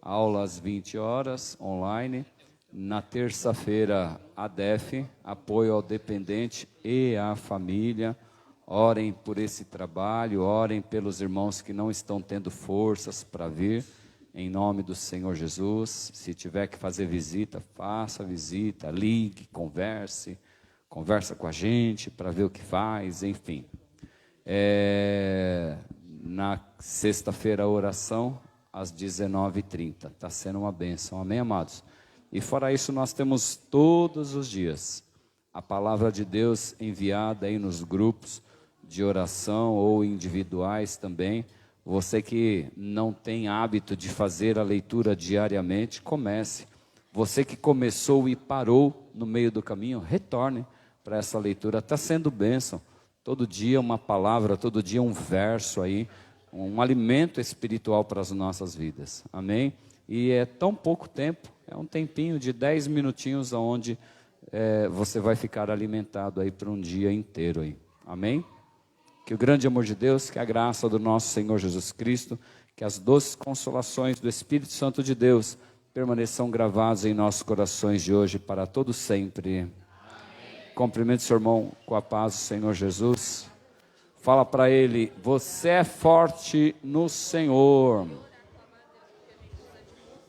aula às 20 horas, online. Na terça-feira, ADEF, apoio ao dependente e à família. Orem por esse trabalho, orem pelos irmãos que não estão tendo forças para vir. Em nome do Senhor Jesus, se tiver que fazer visita, faça visita, ligue, conversa com a gente para ver o que faz, enfim. Na sexta-feira a oração, às 19h30, está sendo uma bênção, amém, amados? E fora isso, nós temos todos os dias a palavra de Deus enviada aí nos grupos de oração ou individuais também. Você que não tem hábito de fazer a leitura diariamente, comece. Você que começou e parou no meio do caminho, retorne para essa leitura. Está sendo bênção. Todo dia uma palavra, todo dia um verso aí. um alimento espiritual para as nossas vidas, amém? E é tão pouco tempo, é um tempinho de 10 minutinhos onde você vai ficar alimentado aí por um dia inteiro aí, amém? Que o grande amor de Deus, que a graça do nosso Senhor Jesus Cristo, que as doces consolações do Espírito Santo de Deus permaneçam gravadas em nossos corações de hoje para todo sempre. Amém. Cumprimente seu irmão com a paz do Senhor Jesus. Fala para ele: você é forte no Senhor.